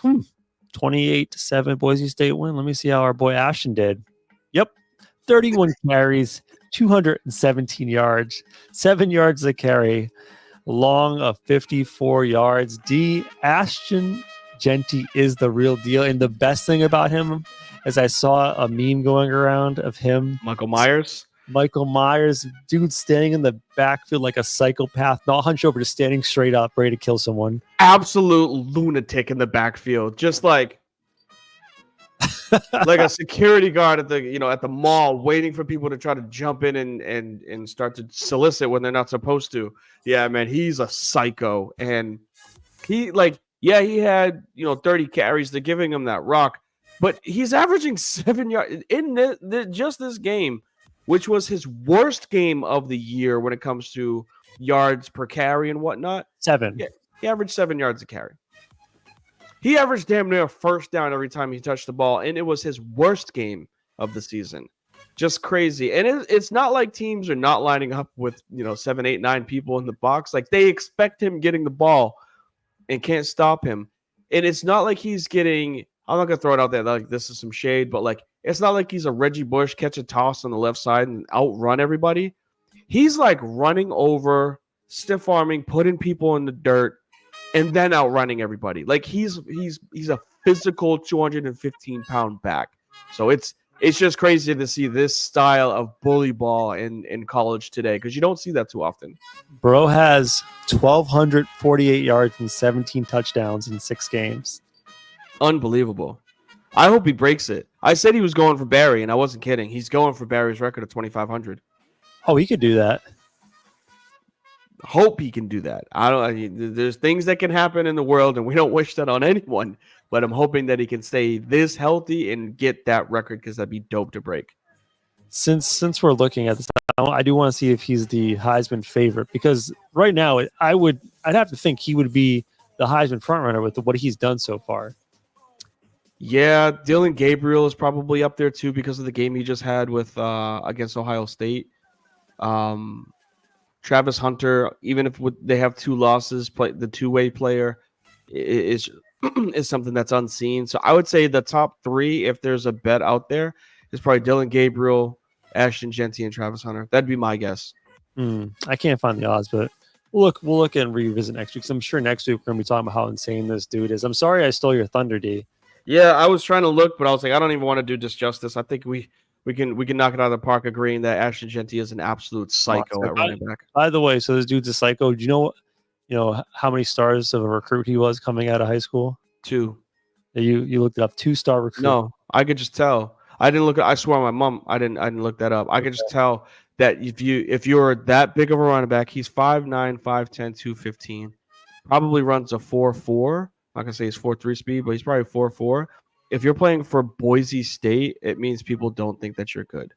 28-7 Boise State win. Let me see how our boy Ashton did. Yep. 31 carries, 217 yards, 7 yards a carry, long of 54 yards. D. Ashton Genty is the real deal. And the best thing about him is I saw a meme going around of him. Michael Myers, dude standing in the backfield like a psychopath, not hunched over, just standing straight up, ready to kill someone. absolute lunatic in the backfield, just like a security guard at the mall, waiting for people to try to jump in and start to solicit when they're not supposed to. Yeah, man, he's a psycho, and he had 30 carries. They're giving him that rock, but he's averaging 7 yards in just this game, which was his worst game of the year when it comes to yards per carry and whatnot. 7. Yeah, he averaged 7 yards a carry. He averaged damn near a first down every time he touched the ball, and it was his worst game of the season. Just crazy. And it's not like teams are not lining up with 7, 8, 9 people in the box. Like, they expect him getting the ball and can't stop him. And it's not like he's getting – I'm not going to throw it out there like this is some shade, but like it's not like he's a Reggie Bush, catch a toss on the left side and outrun everybody. He's like running over, stiff arming, putting people in the dirt, and then outrunning everybody. Like he's a physical 215-pound back. So it's just crazy to see this style of bully ball in college today, because you don't see that too often. Bro has 1,248 yards and 17 touchdowns in 6 games. Unbelievable. I hope he breaks it. I said he was going for Barry, and I wasn't kidding. He's going for Barry's record of 2,500. Oh, he could do that. Hope he can do that. There's things that can happen in the world, and we don't wish that on anyone. But I'm hoping that he can stay this healthy and get that record, because that'd be dope to break. Since we're looking at this, I do want to see if he's the Heisman favorite, because right now I'd have to think he would be the Heisman frontrunner with what he's done so far. Yeah, Dylan Gabriel is probably up there too because of the game he just had with against Ohio State. Travis Hunter, even if they have 2 losses, the two-way player is something that's unseen. So I would say the top 3, if there's a bet out there, is probably Dylan Gabriel, Ashton Genty, and Travis Hunter. That'd be my guess. I can't find the odds, but we'll look and revisit next week. So I'm sure next week we're going to be talking about how insane this dude is. I'm sorry I stole your thunder, D. Yeah, I was trying to look, but I was like, I don't even want to do this justice. I think we can knock it out of the park, agreeing that Ashton Genty is an absolute psycho at running back. By the way, so this dude's a psycho. Do you know how many stars of a recruit he was coming out of high school? 2. You looked it up. 2-star recruit. No, I could just tell. I didn't look. I swear, on my mom, I didn't look that up. I could just tell that if you're that big of a running back, he's 5'9", 5'10", 215. Probably runs a 4.4. I'm not gonna say he's 4.3 speed, but he's probably 4.4. If you're playing for Boise State, it means people don't think that you're good,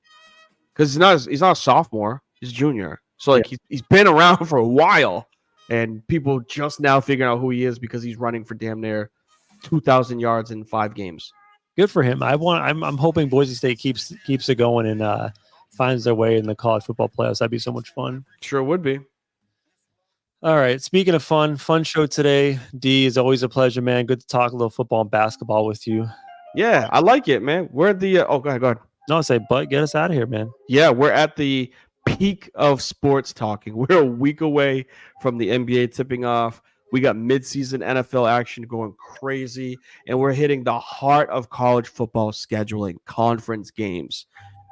because he's not a sophomore, he's a junior. So like he's been around for a while, and people just now figuring out who he is because he's running for damn near 2,000 yards in 5 games. Good for him. I'm hoping Boise State keeps it going and finds their way in the college football playoffs. That'd be so much fun. Sure would be. All right. Speaking of fun show today. D, is always a pleasure, man. Good to talk a little football and basketball with you. Yeah, I like it, man. We're at the go ahead. No, I say, but get us out of here, man. Yeah, we're at the peak of sports talking. We're a week away from the NBA tipping off. We got midseason NFL action going crazy, and we're hitting the heart of college football scheduling, conference games.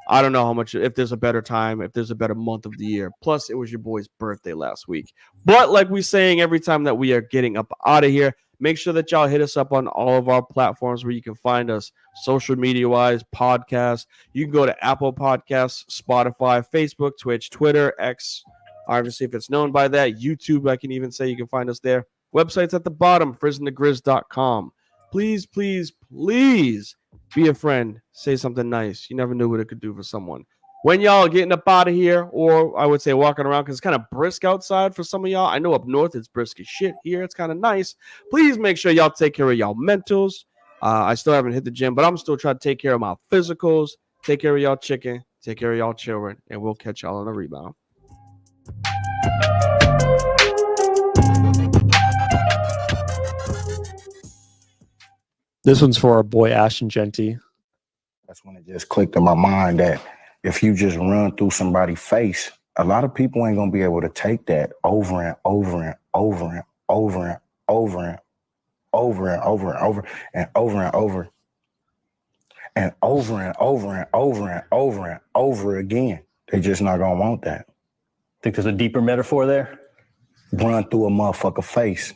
I don't know how much, if there's a better time, if there's a better month of the year. Plus, it was your boy's birthday last week. But like we're saying every time that we are getting up out of here, make sure that y'all hit us up on all of our platforms where you can find us social media-wise, podcasts. You can go to Apple Podcasts, Spotify, Facebook, Twitch, Twitter, X, obviously if it's known by that. YouTube, I can even say you can find us there. Website's at the bottom, frizzandthegrizz.com. Please, please, please be a friend. Say something nice. You never knew what it could do for someone. When y'all are getting up out of here, or I would say walking around, because it's kind of brisk outside for some of y'all. I know up north it's brisk as shit. Here it's kind of nice. Please make sure y'all take care of y'all mentals. I still haven't hit the gym, but I'm still trying to take care of my physicals. Take care of y'all chicken. Take care of y'all children. And we'll catch y'all on the rebound. This one's for our boy Ashton Genty. That's when it just clicked in my mind that if you just run through somebody's face, a lot of people ain't gonna be able to take that over and over and over and over and over and over and over and over and over and over and over and over and over and over and over again. They just not gonna want that. Think there's a deeper metaphor there? Run through a motherfucker face.